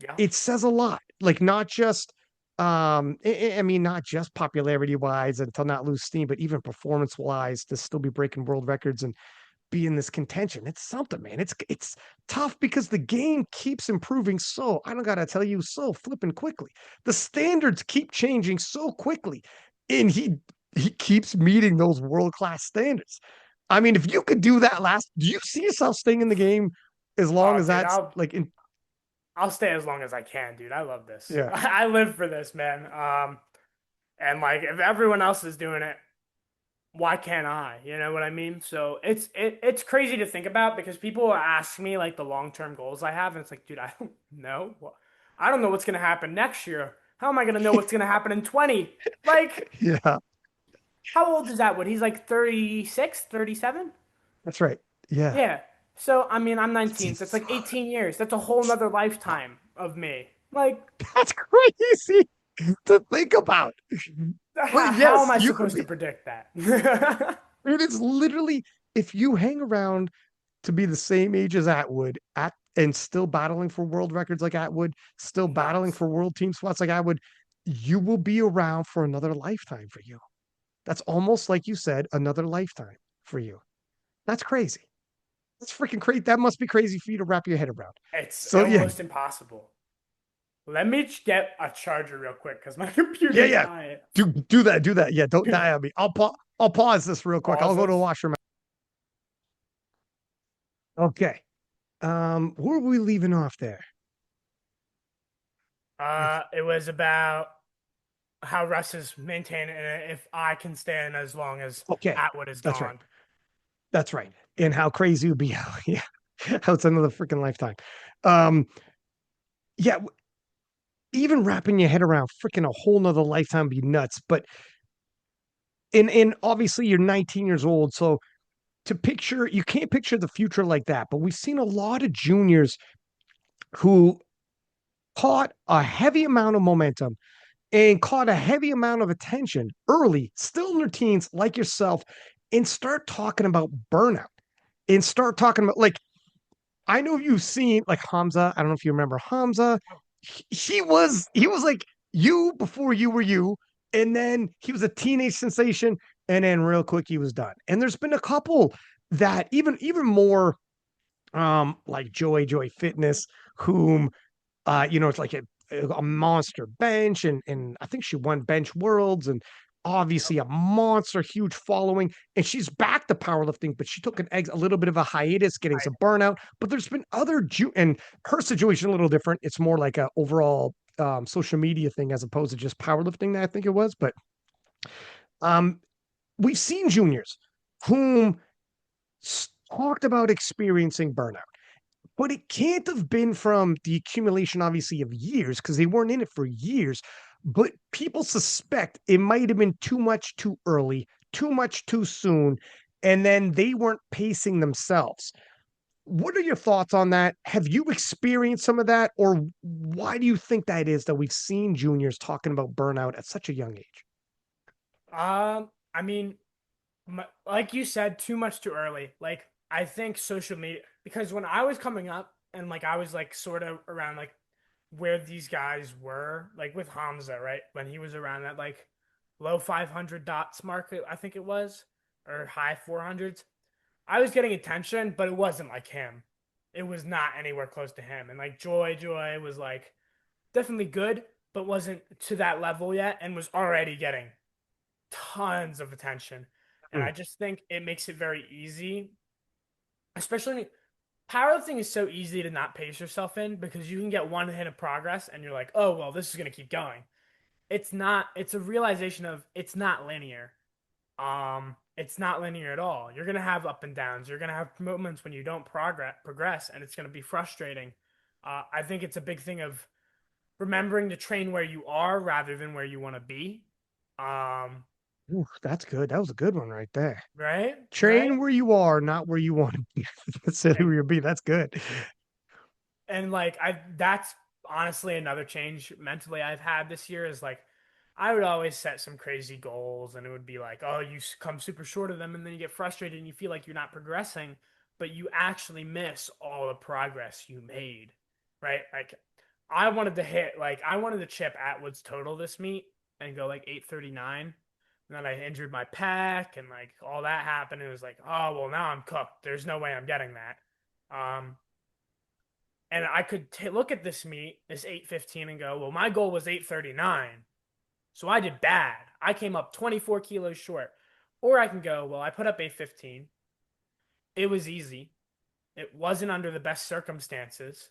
yeah, It says a lot. Like not just I mean not just popularity wise and to not lose steam, but even performance wise to still be breaking world records and be in this contention. It's something, man. It's tough because the game keeps improving so I don't gotta tell you so flipping quickly. The standards keep changing so quickly, and he keeps meeting those world class standards. I mean, if you could do that last, do you see yourself staying in the game as long oh as dude, that's I'll like in I'll stay as long as I can, dude. I love this. yeah. I live for this, man. And like if everyone else is doing it, why can't I? You know what I mean? So it's crazy to think about because people ask me like the long-term goals I have, and it's like, dude, I don't know. Well, I don't know what's gonna happen next year. How am I gonna know what's gonna happen in 20? Like, Yeah, how old is that? What, he's like 36, 37? that's right. Yeah. Yeah. So I mean I'm It's 19, so it's like insane. 18 years. That's a whole nother lifetime of me. Like, That's crazy to think about. But how am yes, I you could supposed be. to predict that? It is literally if you hang around to be the same age as Atwood at and still battling for world records like Atwood, still battling Nuts. for world team spots like Atwood, you will be around for another lifetime for you. That's almost like you said, another lifetime for you. That's crazy. That's freaking crazy. That must be crazy for you to wrap your head around. It's So yeah, almost impossible. Let me get a charger real quick because my yeah, computer's yeah. dying. Do that. Do that. Yeah, don't die on me. I'll pause this real quick. I'll Pause go to a this. washroom. Okay. Where were we leaving off there? It was about how Russ is maintaining it if I can stand as long as Okay, Atwood is that's right. gone. That's right. And how crazy it would be. Yeah, how it's another freaking lifetime. Um, yeah, even wrapping your head around freaking a whole nother lifetime would be nuts. But in obviously you're 19 years old, so to picture you can't picture the future like that. But we've seen a lot of juniors who caught a heavy amount of momentum and caught a heavy amount of attention early, still in their teens, like yourself, and start talking about burnout and start talking about like I know you've seen like Hamza. I don't know if you remember Hamza. He was like you before you were you, and then he was a teenage sensation, and then real quick he was done. And there's been a couple that even more like Joy Fitness, whom it's like a monster bench, and I think she won bench worlds, and Yep. obviously a monster huge following. And she's back to powerlifting, but she took a little bit of a hiatus, getting some burnout. But there's been and her situation a little different. It's more like a overall social media thing as opposed to just powerlifting. That I think it was, but um, we've seen juniors whom talked about experiencing burnout, but it can't have been from the accumulation, obviously, of years because they weren't in it for years. But people suspect it might have been too much too early, too much too soon, and then they weren't pacing themselves. What are your thoughts on that? Have you experienced some of that, or why do you think that is that we've seen juniors talking about burnout at such a young age? I mean, like you said, too much too early. Like I think social media, because when I was coming up and like I was like sort of around like where these guys were, like with Hamza, right? When he was around that like low 500 dots mark, I think it was, or high 400s. I was getting attention, but it wasn't like him. It was not anywhere close to him. And like Joy was like definitely good, but wasn't to that level yet and was already getting tons of attention. And Mm. I just think it makes it very easy, especially powerlifting is so easy to not pace yourself in because you can get one hit of progress and you're like, oh, well, this is going to keep going. It's not, it's a realization of it's not linear. It's not linear at all. You're going to have up and downs. You're going to have moments when you don't progress, and it's going to be frustrating. I think it's a big thing of remembering to train where you are rather than where you want to be. Um, Ooh, that's good. That was a good one right there. right? Right? Train where you are, not where you want to be. Instead of where you be. That's good. And like I that's honestly another change mentally I've had this year is like I would always set some crazy goals and it would be like, oh, you come super short of them and then you get frustrated and you feel like you're not progressing, but you actually miss all the progress you made, right? Like I wanted to chip Atwood's total this meet and go like 839. And then I injured my pec and like all that happened. And it was like, oh well now I'm cooked. There's no way I'm getting that. And I could look at this meet, this 815, and go, well, my goal was 839. So I did bad. I came up 24 kilos short. Or I can go, well, I put up 815. It was easy. It wasn't under the best circumstances.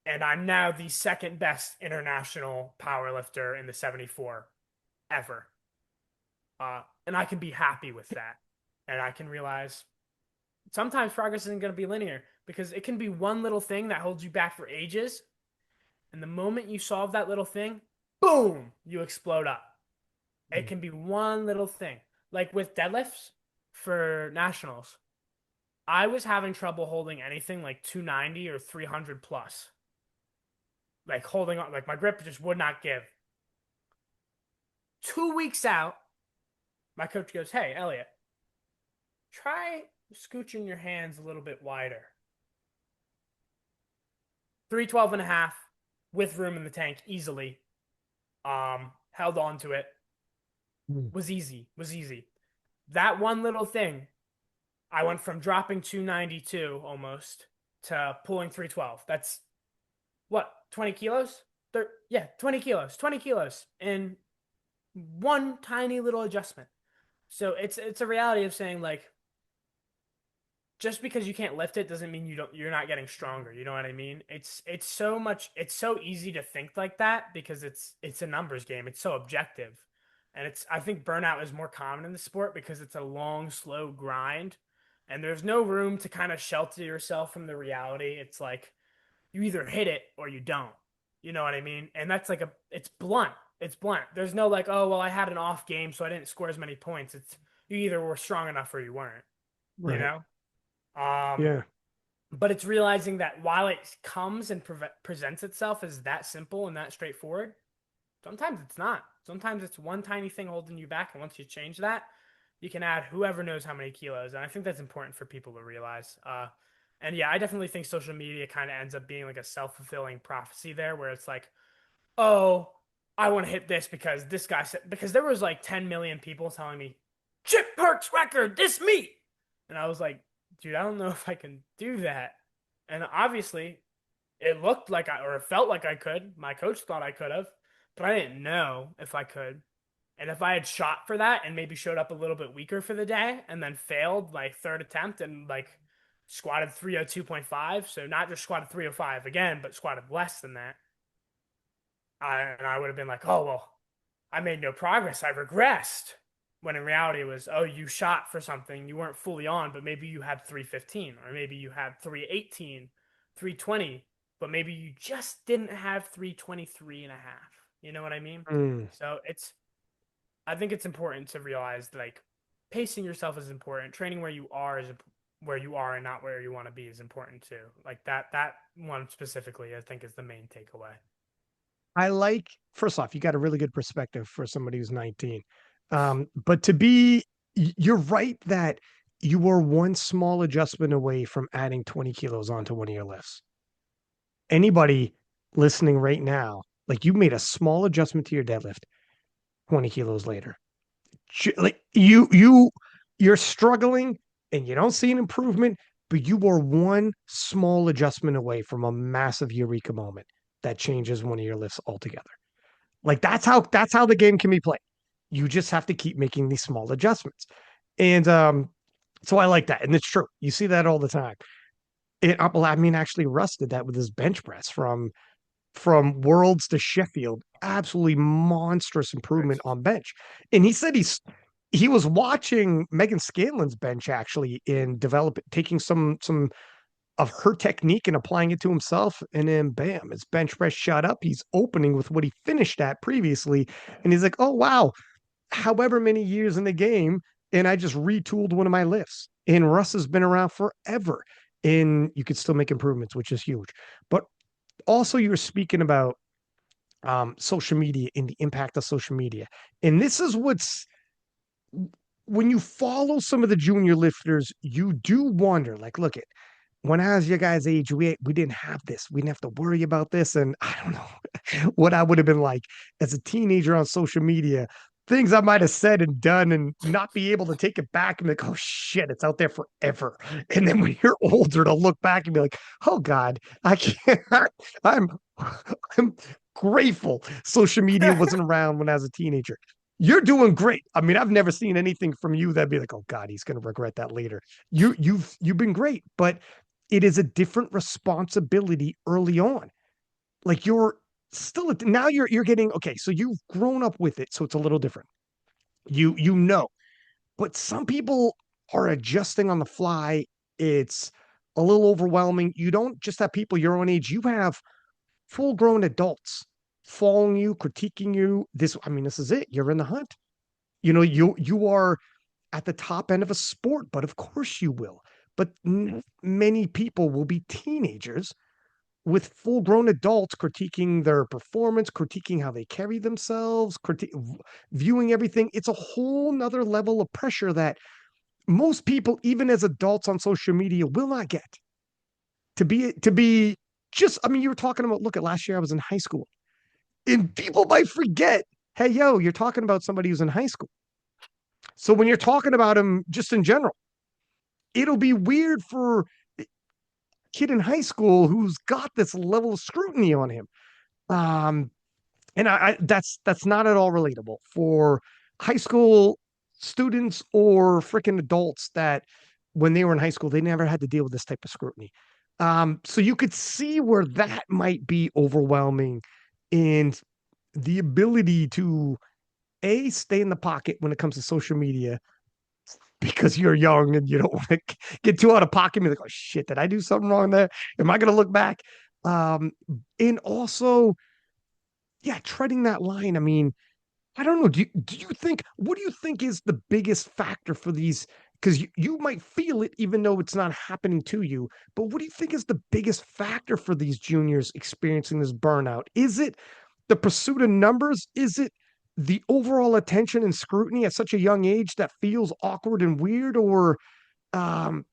And I'm now the second best international powerlifter in the 74 ever. And I can be happy with that. And I can realize sometimes progress isn't going to be linear because it can be one little thing that holds you back for ages. And the moment you solve that little thing, boom, you explode up. It can be one little thing. Like with deadlifts for nationals, I was having trouble holding anything like 290 or 300 plus. Like holding on, like my grip just would not give. 2 weeks out, my coach goes, hey, Elliott, try scooching your hands a little bit wider. 312 and a half with room in the tank easily. Held on to it. Mm. Was easy. That one little thing, I went from dropping 292 almost to pulling 312. That's what, 20 kilos? Yeah, 20 kilos, 20 kilos in one tiny little adjustment. So it's a reality of saying like just because you can't lift it doesn't mean you're not getting stronger. You know what I mean? It's so easy to think like that because it's a numbers game. It's so objective. And it's I think burnout is more common in the sport because it's a long, slow grind and there's no room to kind of shelter yourself from the reality. It's like you either hit it or you don't. You know what I mean? And that's like it's blunt. It's blunt. There's no like, oh, well, I had an off game, so I didn't score as many points. It's you either were strong enough or you weren't, you Right. know? Um, Yeah. but it's realizing that while it comes and presents itself as that simple and that straightforward, sometimes it's not. Sometimes it's one tiny thing holding you back, and once you change that, you can add whoever knows how many kilos. And I think that's important for people to realize. And yeah, I definitely think social media kind of ends up being like a self-fulfilling prophecy there, where it's like, oh, I want to hit this because this guy said because there was like 10 million people telling me Chip Perk's record this meet, and I was like, dude, I don't know if I can do that. And obviously, it looked like or it felt like I could. My coach thought I could have, but I didn't know if I could. And if I had shot for that and maybe showed up a little bit weaker for the day and then failed my third attempt and like squatted 302.5, so not just squatted 305 again, but squatted less than that, and I would have been like, oh, well, I made no progress. I regressed. When in reality, it was, oh, you shot for something. You weren't fully on, but maybe you had 315, or maybe you had 318, 320, but maybe you just didn't have 323 and a half. You know what I mean? Mm. So I think it's important to realize that, like, pacing yourself is important. Training where you are is where you are and not where you want to be is important too. Like that one specifically, I think is the main takeaway. I like, first off, you got a really good perspective for somebody who's 19. But to be, you're right that you are one small adjustment away from adding 20 kilos onto one of your lifts. Anybody listening right now, like you made a small adjustment to your deadlift, 20 kilos later. Like you're struggling and you don't see an improvement, but you are one small adjustment away from a massive eureka moment that changes one of your lifts altogether. Like that's how the game can be played. You just have to keep making these small adjustments. And so I like that. And it's true. You see that all the time. Well, I mean, actually, Russ did that with his bench press from Worlds to Sheffield. Absolutely monstrous improvement on bench. And he said he was watching Megan Scanlon's bench actually in develop taking some of her technique and applying it to himself. And then bam, his bench press shot up. He's opening with what he finished at previously. And he's like, oh wow, however many years in the game, and I just retooled one of my lifts. And Russ has been around forever. And you could still make improvements, which is huge. But also you were speaking about social media and the impact of social media. And this is what's when you follow some of the junior lifters, you do wonder, like, look at when I was your guys' age, we didn't have this. We didn't have to worry about this. And I don't know what I would have been like as a teenager on social media, things I might have said and done and not be able to take it back and be like, oh shit, it's out there forever. And then when you're older to look back and be like, oh God, I can't I'm I'm grateful social media wasn't around when I was a teenager. You're doing great. I mean, I've never seen anything from you that'd be like, oh God, he's gonna regret that later. You've been great, but it is a different responsibility early on. Like you're still now you're getting okay, so you've grown up with it, so it's a little different. You know, but some people are adjusting on the fly. It's a little overwhelming. You don't just have people your own age, you have full grown adults following you, critiquing you. I mean, this is it. You're in the hunt. You know, you are at the top end of a sport, but of course you will. But many people will be teenagers with full grown adults critiquing their performance, critiquing how they carry themselves, viewing everything. It's a whole nother level of pressure that most people, even as adults on social media, will not get to be just, I mean, you were talking about, look at last year, I was in high school and people might forget, hey, yo, you're talking about somebody who's in high school. So when you're talking about him just in general, it'll be weird for a kid in high school who's got this level of scrutiny on him. Um, and that's not at all relatable for high school students or freaking adults that when they were in high school, they never had to deal with this type of scrutiny. So you could see where that might be overwhelming and the ability to stay in the pocket when it comes to social media because you're young and you don't want to get too out of pocket and be like, oh shit, did I do something wrong there? Am I going to look back? Um, and also, yeah, treading that line. I mean, I don't know. Do you think what do you think is the biggest factor for these? Because you might feel it even though it's not happening to you. But what do you think is the biggest factor for these juniors experiencing this burnout? Is it the pursuit of numbers? Is it the overall attention and scrutiny at such a young age that feels awkward and weird? Or um,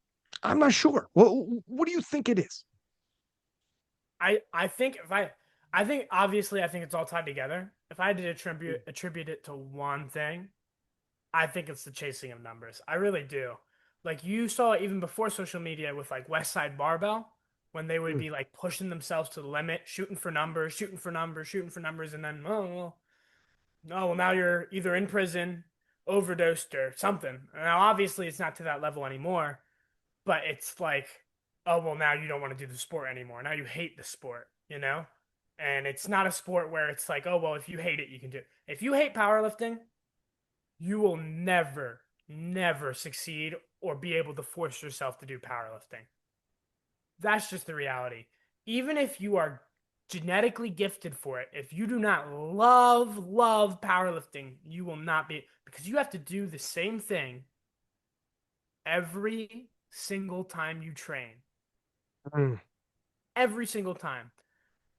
I'm not sure. What do you think it is? I think I think obviously I think it's all tied together. If I had to attribute it to one thing, I think it's the chasing of numbers. I really do. Like you saw even before social media with like West Side Barbell, when they would Mm, be like pushing themselves to the limit, shooting for numbers, shooting for numbers, shooting for numbers, and then oh well, no, well now you're either in prison, overdosed, or something. Now obviously it's not to that level anymore, but it's like, oh well now you don't want to do the sport anymore. Now you hate the sport, you know? And it's not a sport where it's like, oh well if you hate it, you can do it. If you hate powerlifting, you will never succeed or be able to force yourself to do powerlifting. That's just the reality. Even if you are genetically gifted for it, if you do not love powerlifting, you will not be, because you have to do the same thing every single time you train. mm. Every single time.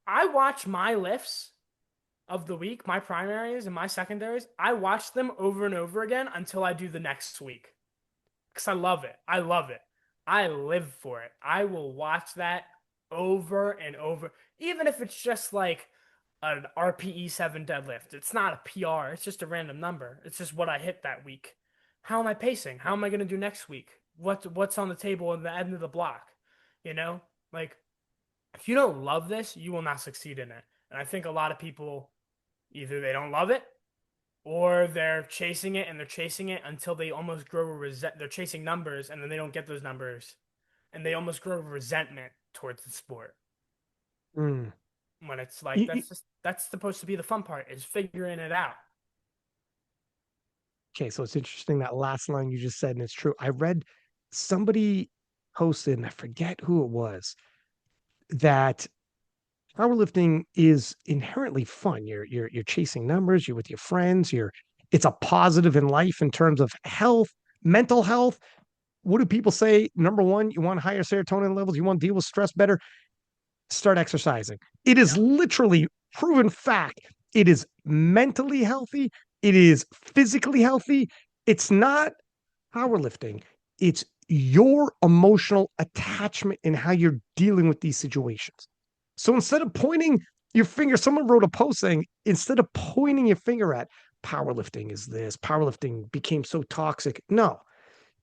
I watch my lifts of the week, my primaries and my secondaries. I watch them over and over again until I do the next week. because I love it. I love it. I live for it. I will watch that over and over, even if it's just like an RPE 7 deadlift. It's not a PR, it's just a random number. It's just what I hit that week. How am I pacing? How am I going to do next week? What's on the table at the end of the block? You know? Like if you don't love this, you will not succeed in it. And I think a lot of people either they don't love it or they're chasing it and they're chasing it until they almost grow a resent. They're chasing numbers and then they don't get those numbers and they almost grow resentment towards the sport. Mm. When it's like Y- y- that's supposed to be the fun part is figuring it out. Okay, so it's interesting that last line you just said, and it's true. I read somebody posted, and I forget who it was, that powerlifting is inherently fun. You're chasing numbers, you're with your friends, it's a positive in life in terms of health, mental health. What do people say? Number one, you want higher serotonin levels, you want to deal with stress better, start exercising. It is Yeah. literally proven fact. It is mentally healthy, it is physically healthy. It's not powerlifting, it's your emotional attachment and how you're dealing with these situations. So instead of pointing your finger, someone wrote a post saying, instead of pointing your finger at powerlifting is this, powerlifting became so toxic. No,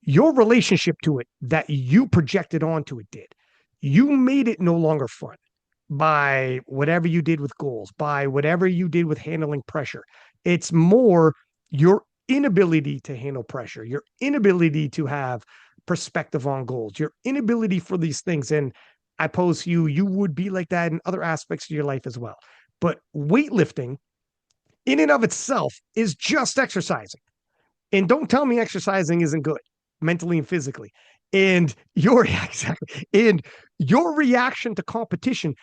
your relationship to it that you projected onto it did. You made it no longer fun by whatever you did with goals, by whatever you did with handling pressure. It's more your inability to handle pressure, your inability to have perspective on goals, your inability for these things. And I pose to you, you would be like that in other aspects of your life as well. But weightlifting, in and of itself, is just exercising. And don't tell me exercising isn't good mentally and physically. And your exactly and your reaction to competition,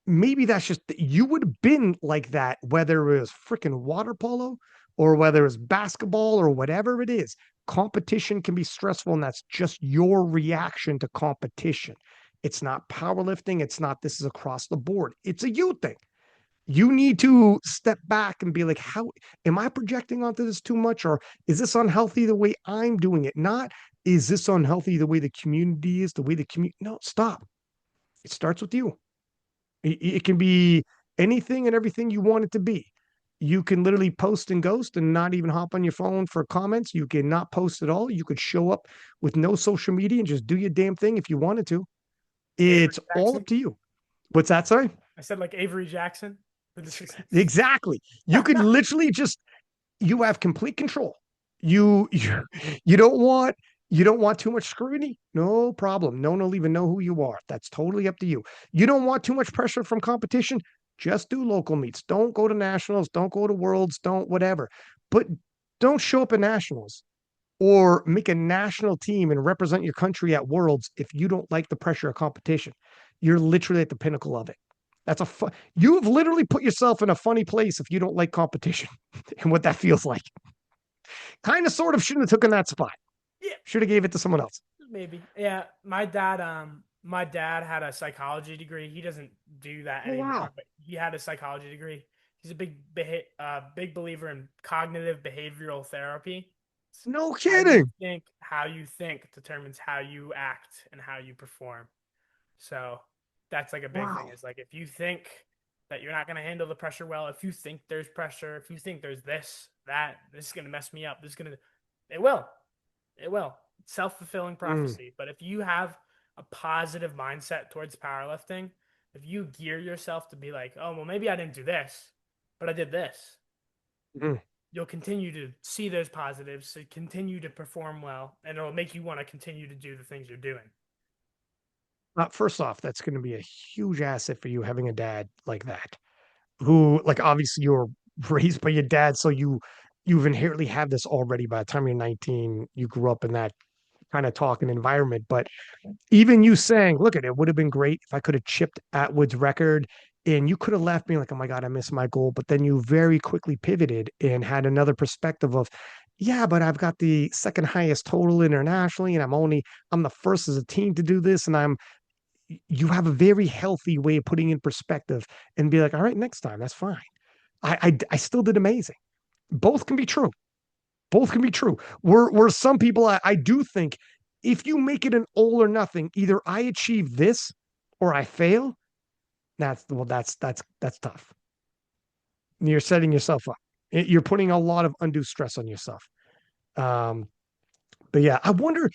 maybe that's just you would have been like that, whether it was freaking water polo or whether it's basketball or whatever it is. Competition can be stressful, and that's just your reaction to competition. It's not powerlifting. It's not this is across the board. It's a you thing. You need to step back and be like, how am I projecting onto this too much? Or is this unhealthy the way I'm doing it? Not, is this unhealthy the way the community is, the way the community? No, stop. It starts with you. It can be anything and everything you want it to be. You can literally post and ghost and not even hop on your phone for comments. You can not post at all. You could show up with no social media and just do your damn thing if you wanted to. Avery It's all up Jackson. to you. What's that, sorry? I said like Avery Jackson for the success. Exactly. You could literally just you have complete control. You you don't want you don't want too much scrutiny? No problem. No one will even know who you are. That's totally up to you. You don't want too much pressure from competition? Just do local meets. Don't go to nationals. Don't go to worlds. Don't whatever. But don't show up at nationals or make a national team and represent your country at worlds if you don't like the pressure of competition. You're literally at the pinnacle of it. You've literally put yourself in a funny place if you don't like competition and what that feels like. Kind of sort of shouldn't have taken that spot. Yeah, Should have gave it to someone else. maybe. Yeah, my dad had a psychology degree. He doesn't do that Oh anymore, wow. but he had a psychology degree. He's a big believer in cognitive behavioral therapy. No How you kidding. think, how you think determines how you act and how you perform. So that's like a big thing Wow. is like if you think that you're not going to handle the pressure well, if you think there's pressure, if you think there's this is going to mess me up, it will. It will. Self-fulfilling Mm, prophecy. But if you have a positive mindset towards powerlifting, if you gear yourself to be like, oh, well, maybe I didn't do this, but I did this, mm. you'll continue to see those positives, continue to perform well, and it'll make you want to continue to do the things you're doing. First off, that's going to be a huge asset for you having a dad like that, who, like, obviously you're raised by your dad, so you've inherently had this already. By the time you're 19, you grew up in that kind of talking environment. But even you saying, look at it, would have been great if I could have chipped Atwood's record and you could have left me like, oh my God, I missed my goal. But then you very quickly pivoted and had another perspective of, yeah, but I've got the second highest total internationally, and I'm the first as a team to do this. And you have a very healthy way of putting in perspective and be like, all right, next time, that's fine. I still did amazing. Both can be true. Both can be true. Where some people, I do think if you make it an all or nothing, either I achieve this or I fail. That's tough. You're setting yourself up. You're putting a lot of undue stress on yourself. Um, but yeah, I wonder,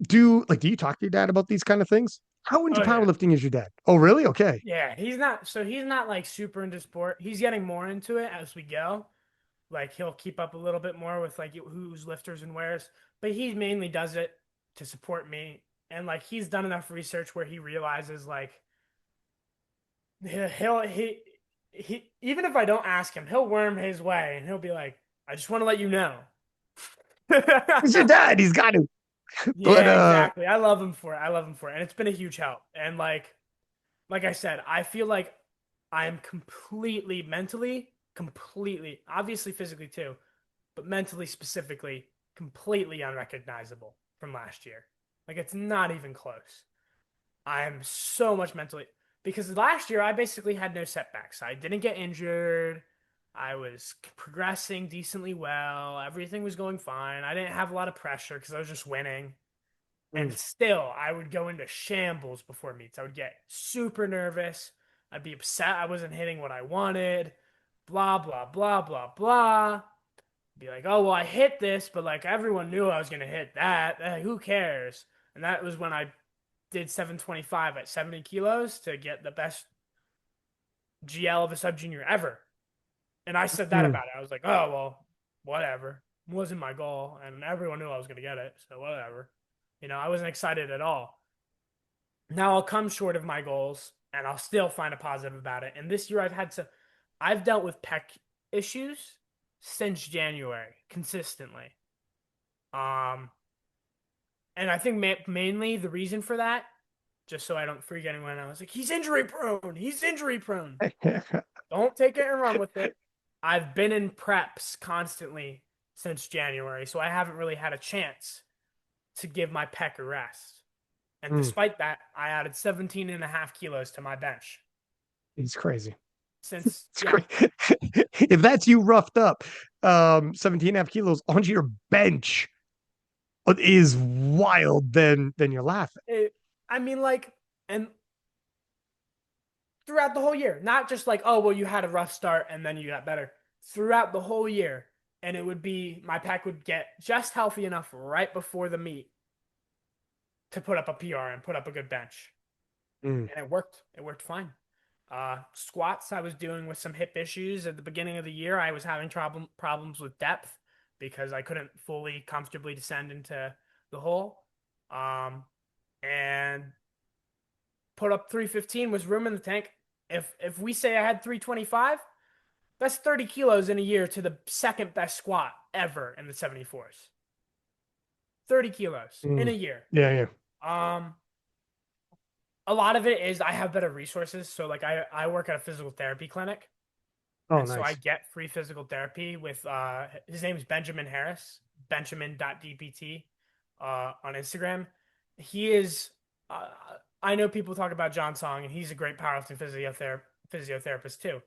do you talk to your dad about these kind of things? How into Oh yeah. powerlifting is your dad? Oh, really? Okay. Yeah, he's not like super into sport. He's getting more into it as we go. Like he'll keep up a little bit more with like who's lifters and where's, but he mainly does it to support me. And like he's done enough research where he realizes like he'll he even if I don't ask him, he'll worm his way and he'll be like, I just want to let you know. It's your dad. He's got to. But Yeah, exactly. I love him for it. I love him for it. And it's been a huge help. And like I said, I feel like I am completely mentally, completely, obviously physically too, but mentally specifically, completely unrecognizable from last year. Like it's not even close. I am so much mentally because last year I basically had no setbacks. I didn't get injured. I was progressing decently well. Everything was going fine. I didn't have a lot of pressure because I was just winning. And mm, still, I would go into shambles before meets. I would get super nervous. I'd be upset I wasn't hitting what I wanted. Blah, blah, blah, blah, blah. Be like, oh, well, I hit this, but like everyone knew I was going to hit that. Who cares? And that was when I did 725 at 70 kilos to get the best GL of a sub junior ever. And I said that mm. about it. I was like, oh, well, whatever. It wasn't my goal. And everyone knew I was going to get it. So whatever. I wasn't excited at all. Now I'll come short of my goals and I'll still find a positive about it. And this year I've dealt with pec issues since January consistently. Um, and I think mainly the reason for that, just so I don't freak anyone out, I was like, he's injury prone. He's injury prone. Don't take it and run with it. I've been in preps constantly since January, so I haven't really had a chance to give my pec a rest. And Mm. despite that, I added 17 and a half kilos to my bench. He's crazy. Since, It's yeah, great. If that's you roughed up, 17 and a half kilos onto your bench is wild, then you're laughing. I mean, like, and throughout the whole year, not just like, oh, well, you had a rough start and then you got better. Throughout the whole year, and it would be my pack would get just healthy enough right before the meet to put up a PR and put up a good bench. Mm. And it worked. It worked fine. Squats I was doing with some hip issues at the beginning of the year. I was having problems with depth because I couldn't fully comfortably descend into the hole. And put up 315 was room in the tank. If we say I had 325, that's 30 kilos in a year to the second best squat ever in the 74s. 30 kilos in a Mm. year. Yeah, yeah. Um, a lot of it is I have better resources. So like I work at a physical therapy clinic. Oh, And so I nice. get free physical therapy with his name is Benjamin Harris, benjamin.dpt on Instagram. He is uh, I know people talk about John Song and he's a great powerlifting physiotherapist too.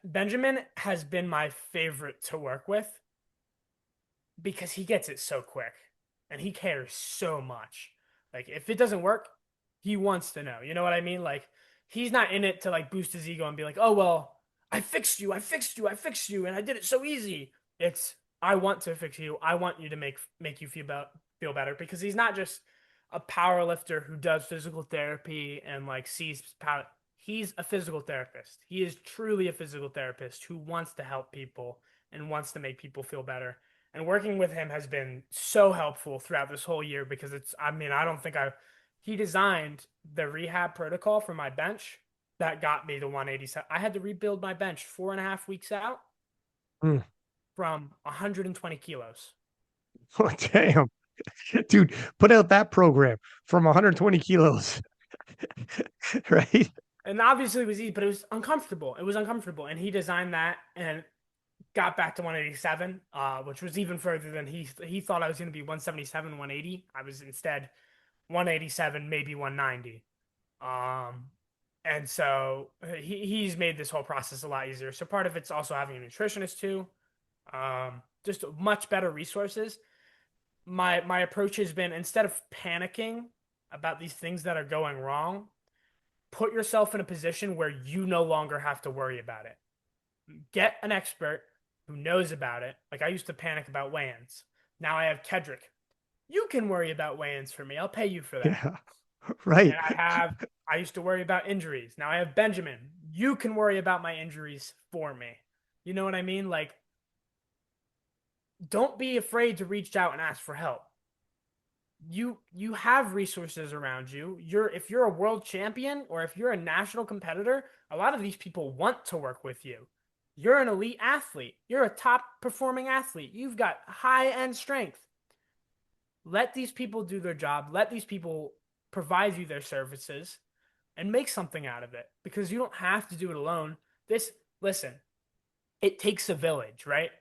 Benjamin has been my favorite to work with because he gets it so quick and he cares so much. Like if it doesn't work, he wants to know. You know what I mean? Like he's not in it to like boost his ego and be like, "Oh well, I fixed you, I fixed you, I fixed you, and I did it so easy." It's I want to fix you. I want you to make you feel better because he's not just a power lifter who does physical therapy and like sees power. He's a physical therapist. He is truly a physical therapist who wants to help people and wants to make people feel better. And working with him has been so helpful throughout this whole year because I mean, I don't think he designed the rehab protocol for my bench that got me the 187. I had to rebuild my bench 4.5 weeks out Mm. from 120 kilos. Oh, damn. Dude, put out that program from 120 kilos, right? And obviously it was easy, but it was uncomfortable. It was uncomfortable. And he designed that and got back to 187, which was even further than he thought I was going to be 177, 180. I was instead 187, maybe 190. Um, and so he's made this whole process a lot easier. So part of it's also having a nutritionist too. Just much better resources. my approach has been, instead of panicking about these things that are going wrong, put yourself in a position where you no longer have to worry about it. Get an expert who knows about it. Like I used to panic about weigh-ins. Now I have Kedrick. You can worry about weigh-ins for me. I'll pay you for that. Yeah, right. And I used to worry about injuries. Now I have Benjamin. You can worry about my injuries for me. You know what I mean? Like, don't be afraid to reach out and ask for help. You have resources around you. If you're a world champion or if you're a national competitor, a lot of these people want to work with you. You're an elite athlete. You're a top performing athlete. You've got high end strength. Let these people do their job. Let these people provide you their services and make something out of it, because you don't have to do it alone. Listen, it takes a village, right?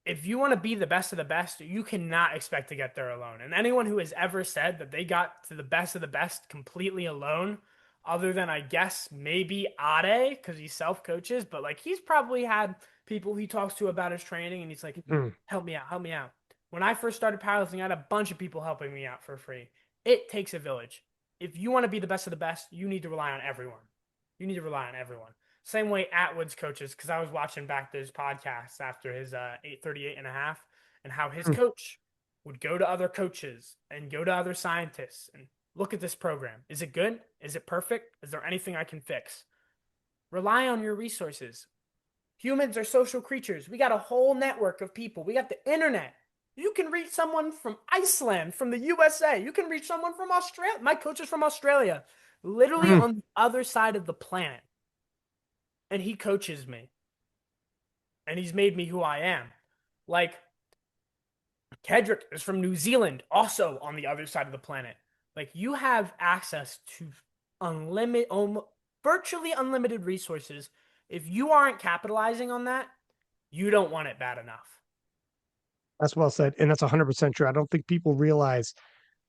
If you want to be the best of the best, you cannot expect to get there alone. And anyone who has ever said that they got to the best of the best completely alone, other than I guess maybe Ade, because he self coaches, but like he's probably had people he talks to about his training and he's like, Mm. help me out, help me out. When I first started powerlifting, I had a bunch of people helping me out for free. It takes a village. If you want to be the best of the best, you need to rely on everyone. You need to rely on everyone. Same way Atwood's coaches, because I was watching back those podcasts after his 838 and a half, and how his Mm. coach would go to other coaches and go to other scientists and look at this program. Is it good? Is it perfect? Is there anything I can fix? Rely on your resources. Humans are social creatures. We got a whole network of people. We got the internet. You can reach someone from Iceland, from the USA. You can reach someone from Australia. My coach is from Australia, literally Mm. on the other side of the planet. And he coaches me. And he's made me who I am. Like, Kedrick is from New Zealand, also on the other side of the planet. Like, you have access to unlimited, virtually unlimited resources. If you aren't capitalizing on that, you don't want it bad enough. That's well said. And that's 100% true. I don't think people realize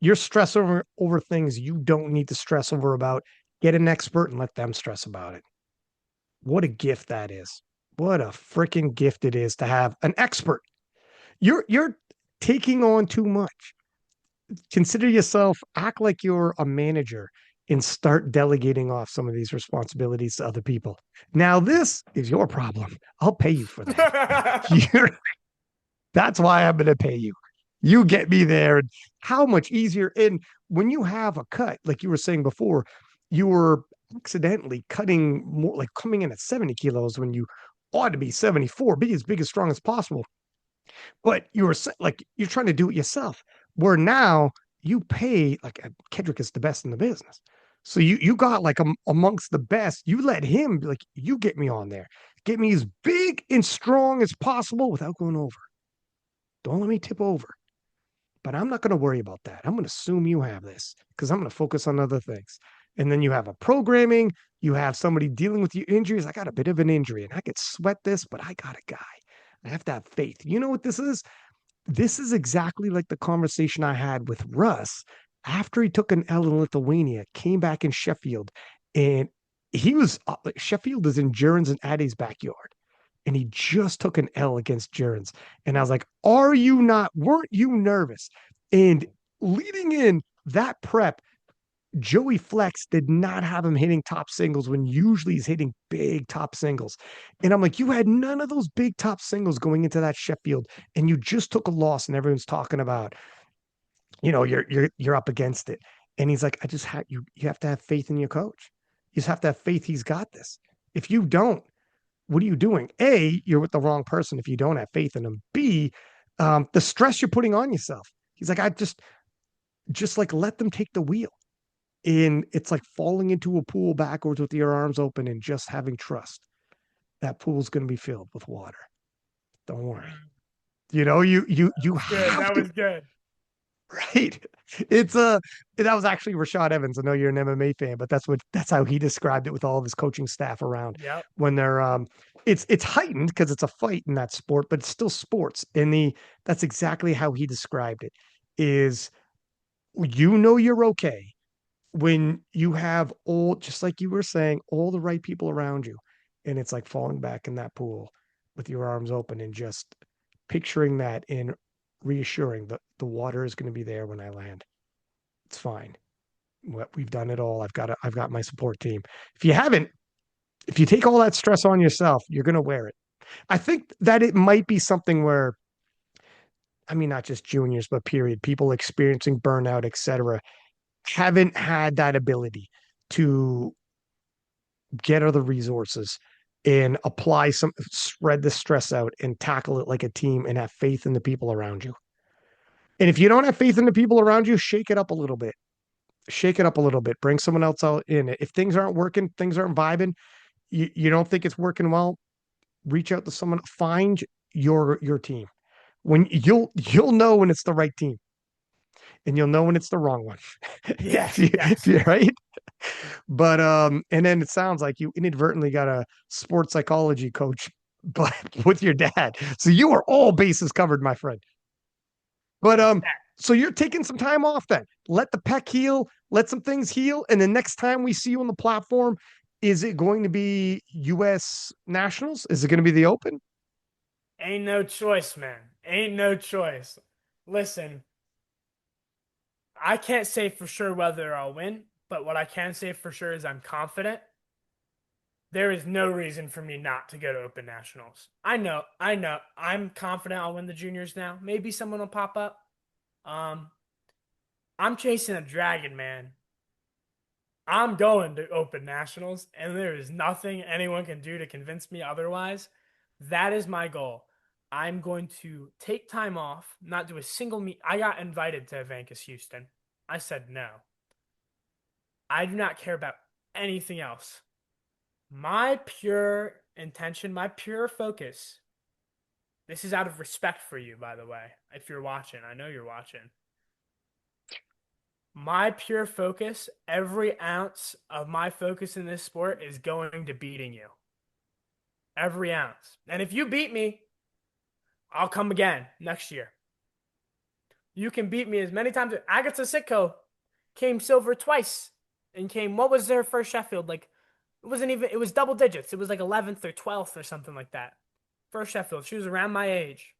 you're stress over things you don't need to stress over about. Get an expert and let them stress about it. What a gift that is. What a freaking gift it is to have an expert. You're taking on too much. Consider yourself, act like you're a manager and start delegating off some of these responsibilities to other people. Now, this is your problem. I'll pay you for that. You're, that's why I'm going to pay you. You get me there. And how much easier. And when you have a cut, like you were saying before, you were accidentally cutting more, like coming in at 70 kilos when you ought to be 74, be as big as strong as possible. But you were like, you're trying to do it yourself. Where now you pay, like Kendrick is the best in the business. So you got like amongst the best. You let him, like, you get me on there. Get me as big and strong as possible without going over. Don't let me tip over. But I'm not going to worry about that. I'm going to assume you have this because I'm going to focus on other things. And then you have a programming, you have somebody dealing with your injuries. I got a bit of an injury and I could sweat this, but I got a guy. I have to have faith. You know what this is? This is exactly like the conversation I had with Russ after he took an L in Lithuania, came back in Sheffield, and he was Sheffield is in Jurens and Ade's backyard and he just took an L against Gerrans. And I was like, weren't you nervous? And leading in that prep, Joey Flex did not have him hitting top singles when usually he's hitting big top singles. And I'm like, you had none of those big top singles going into that Sheffield, and you just took a loss, and everyone's talking about, you're up against it. And he's like, I just have you have to have faith in your coach. You just have to have faith he's got this. If you don't, what are you doing? A, you're with the wrong person if you don't have faith in him. B, the stress you're putting on yourself. He's like, I just like let them take the wheel. And it's like falling into a pool backwards with your arms open and just having trust. That pool's going to be filled with water. Don't worry. You That's good. have That to, was good. right? It's that was actually Rashad Evans. I know you're an MMA fan, but that's how he described it with all of his coaching staff around Yep. when they're it's heightened because it's a fight in that sport, but it's still sports. And that's exactly how he described it is you're okay when you have all, just like you were saying, all the right people around you. And it's like falling back in that pool with your arms open and just picturing that in reassuring that the water is going to be there when I land. It's fine. We've done it all. I've got my support team. If you haven't, if you take all that stress on yourself, you're going to wear it. I think that it might be something where, I mean, not just juniors, but period, people experiencing burnout, etc., haven't had that ability to get other resources and apply some, spread the stress out and tackle it like a team and have faith in the people around you. And if you don't have faith in the people around you, shake it up a little bit. Shake it up a little bit. Bring someone else out in it. If things aren't working, things aren't vibing, you don't think it's working well, reach out to someone. Find your team. When you'll know when it's the right team, and you'll know when it's the wrong one. Yes, yes. Right? But and then it sounds like you inadvertently got a sports psychology coach, but with your dad. So you are all bases covered, my friend. But so you're taking some time off then. Let the pec heal, let some things heal, and the next time we see you on the platform, is it going to be US Nationals? Is it going to be the Open? Ain't no choice, man. Ain't no choice. Listen, I can't say for sure whether I'll win, but what I can say for sure is I'm confident. There is no reason for me not to go to Open Nationals. I know. I'm confident I'll win the juniors now. Maybe someone will pop up. Um, I'm chasing a dragon, man. I'm going to Open Nationals, and there is nothing anyone can do to convince me otherwise. That is my goal. I'm going to take time off, not do a single meet. I got invited to Evancus Houston. I said no. I do not care about anything else. My pure intention, my pure focus, this is out of respect for you, by the way, if you're watching. I know you're watching. My pure focus, every ounce of my focus in this sport is going to beating you. Every ounce. And if you beat me, I'll come again next year. You can beat me as many times. Agatha Sitko came silver twice and came, what was their first Sheffield? Like, it wasn't even, it was double digits. It was like 11th or 12th or something like that. First Sheffield. She was around my age.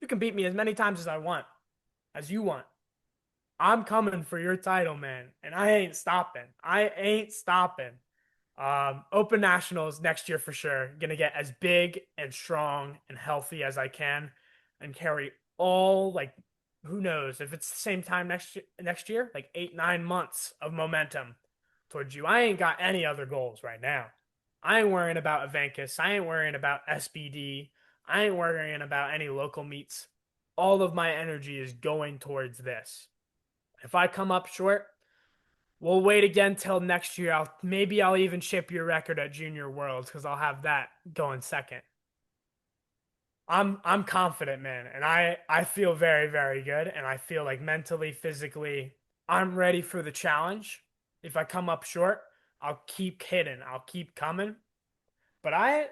You can beat me as many times as I want, as you want. I'm coming for your title, man. And I ain't stopping. I ain't stopping. Open Nationals next year for sure. Gonna get as big and strong and healthy as I can and carry all, like, who knows if it's the same time next year, like 8, 9 months of momentum towards you. I ain't got any other goals right now. I ain't worrying about Evancus. I ain't worrying about SBD. I ain't worrying about any local meets. All of my energy is going towards this. If I come up short, we'll wait again till next year. Maybe I'll even ship your record at Junior Worlds because I'll have that going second. I'm confident, man, and I feel very, very good, and I feel like mentally, physically, I'm ready for the challenge. If I come up short, I'll keep hitting. I'll keep coming. But I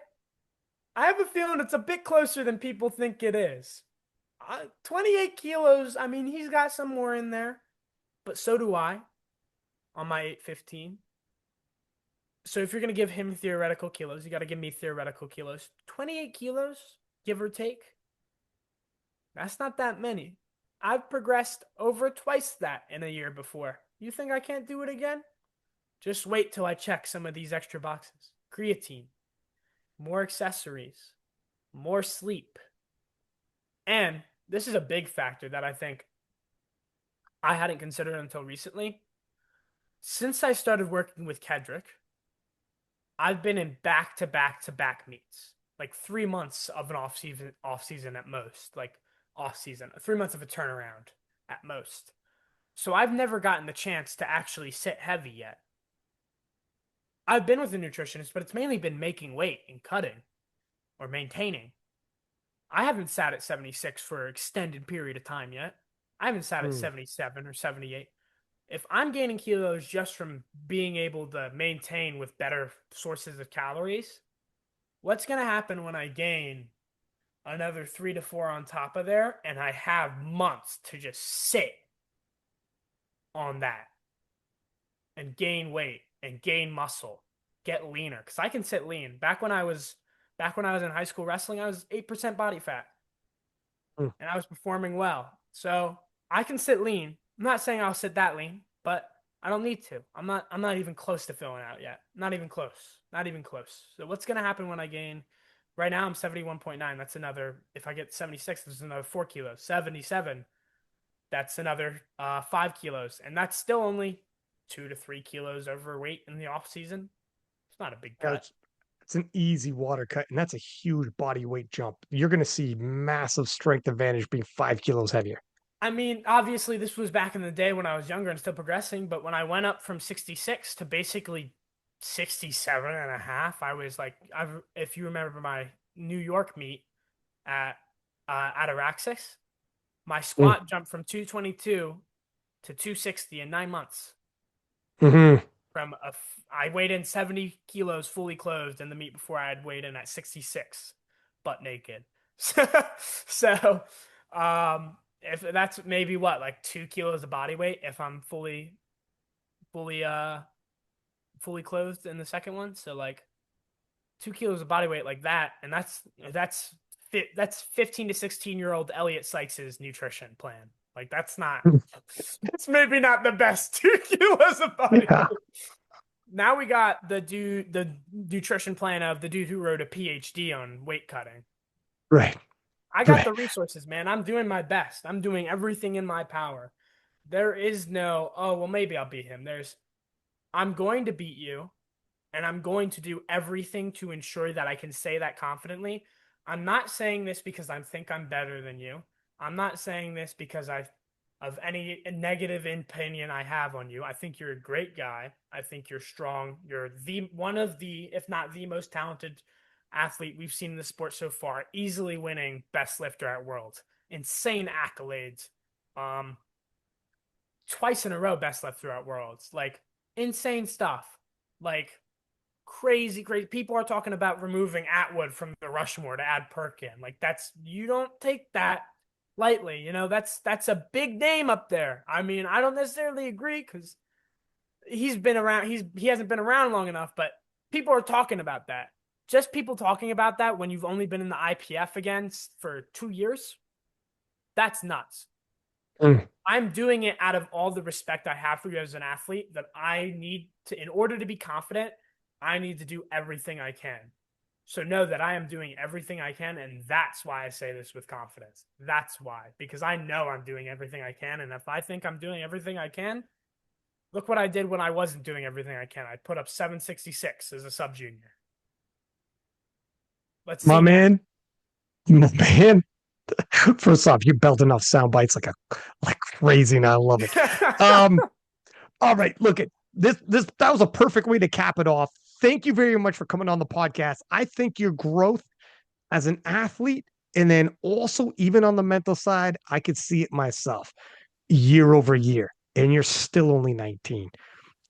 have a feeling it's a bit closer than people think it is. 28 kilos, I mean, he's got some more in there, but so do I on my 815. So if you're going to give him theoretical kilos, you got to give me theoretical kilos. 28 kilos, give or take. That's not that many. I've progressed over twice that in a year before. You think I can't do it again? Just wait till I check some of these extra boxes. Creatine, more accessories, more sleep. And this is a big factor that I think I hadn't considered until recently. Since I started working with Kedrick, I've been in back to back to back meets, like 3 months of an off season at most, like off season, 3 months of a turnaround at most. So I've never gotten the chance to actually sit heavy yet. I've been with a nutritionist, but it's mainly been making weight and cutting or maintaining. I haven't sat at 76 for an extended period of time yet. I haven't sat at Hmm. 77 or 78. If I'm gaining kilos just from being able to maintain with better sources of calories, what's going to happen when I gain another 3 to 4 on top of there and I have months to just sit on that and gain weight and gain muscle, get leaner? Because I can sit lean. Back when I was in high school wrestling, I was 8% body fat. Mm. and I was performing well. So I can sit lean. I'm not saying I'll sit that lean, but I don't need to. I'm not even close to filling out yet. Not even close. Not even close. So what's gonna happen when I gain? Right now I'm 71.9. That's another, if I get 76, there's another 4 kilos. 77, that's another 5 kilos. And that's still only 2 to 3 kilos overweight in the off season. It's not a big Yeah, cut. it's an easy water cut, and that's a huge body weight jump. You're going to see massive strength advantage being 5 kilos heavier. I mean, obviously, this was back in the day when I was younger and still progressing, but when I went up from 66 to basically 67 and a half, I was like, if you remember my New York meet at Araxis, my Mm. squat jumped from 222 to 260 in 9 months. Mm-hmm. I weighed in 70 kilos fully clothed in the meet before I had weighed in at 66, butt naked. So, if that's maybe what, like 2 kilos of body weight if I'm fully, fully clothed in the second one. So like 2 kilos of body weight like that, and that's 15 to 16-year-old Elliott Sykes's nutrition plan. Like that's maybe not the best 2 kilos of body Yeah, weight. Now we got the nutrition plan of the dude who wrote a PhD on weight cutting. right, I got right. the resources, man. I'm doing my best. I'm doing everything in my power. There is no, oh, well, maybe I'll beat him. I'm going to beat you, and I'm going to do everything to ensure that I can say that confidently. I'm not saying this because I think I'm better than you. I'm not saying this because of any negative opinion I have on you. I think you're a great guy. I think you're strong. You're one of the, if not the most talented athlete we've seen in the sport so far, easily winning best lifter at Worlds. Insane accolades. Um, Twice in a row best lifter at Worlds. Like insane stuff. Like crazy, crazy. People are talking about removing Atwood from the Rushmore to add Perk in. Like you don't take that lightly. That's a big name up there. I mean, I don't necessarily agree because he's been around. He hasn't been around long enough, but people are talking about that. Just people talking about that when you've only been in the IPF again for 2 years. That's nuts. Mm. I'm doing it out of all the respect I have for you as an athlete that I need to, in order to be confident, I need to do everything I can. So know that I am doing everything I can, and that's why I say this with confidence. That's why, because I know I'm doing everything I can, and if I think I'm doing everything I can, look what I did when I wasn't doing everything I can. I put up 766 as a sub junior. Let's My see now. man, my man. First off, you belting off sound bites like crazy, and I love it. Um, all right, look at this. That was a perfect way to cap it off. Thank you very much for coming on the podcast. I think your growth as an athlete, and then also even on the mental side, I could see it myself year over year. And you're still only 19.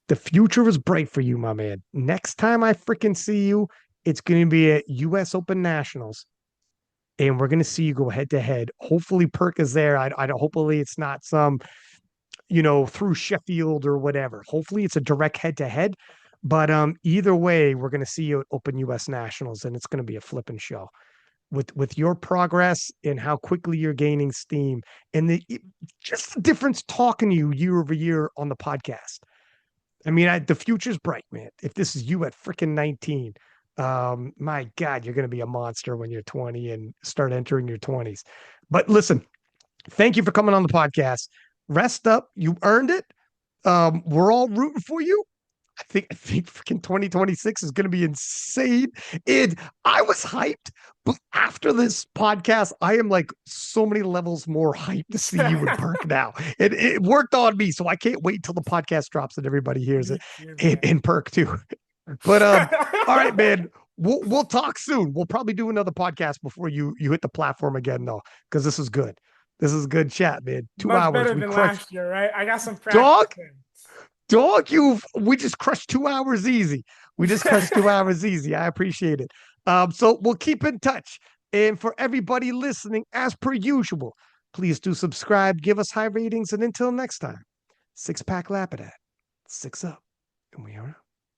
The future is bright for you, my man. Next time I freaking see you, it's going to be at US Open Nationals, and we're going to see you go head to head. Hopefully, Perk is there. Hopefully, it's not some, through Sheffield or whatever. Hopefully, it's a direct head to head. But either way, we're going to see you at Open US Nationals, and it's going to be a flipping show with your progress and how quickly you're gaining steam, and just the difference talking to you year over year on the podcast. I mean, the future's bright, man. If this is you at freaking 19, my God, you're going to be a monster when you're 20 and start entering your 20s. But listen, thank you for coming on the podcast. Rest up. You earned it. We're all rooting for you. I think freaking 2026 is going to be insane. And I was hyped, but after this podcast, I am like so many levels more hyped to see you in Perk now. It worked on me, so I can't wait till the podcast drops and everybody hears Me it too, in man. Perk too. But all right, man. We'll talk soon. We'll probably do another podcast before you hit the platform again, though, because this is good. This is good chat, man. Two Much hours. better We than crushed. last year, right? I got some practice Dog, in. dog, we just crushed 2 hours easy. We just crushed 2 hours easy. I appreciate it. So we'll keep in touch. And for everybody listening, as per usual, please do subscribe, give us high ratings, and until next time, six pack Lapadat, six up, and we are out.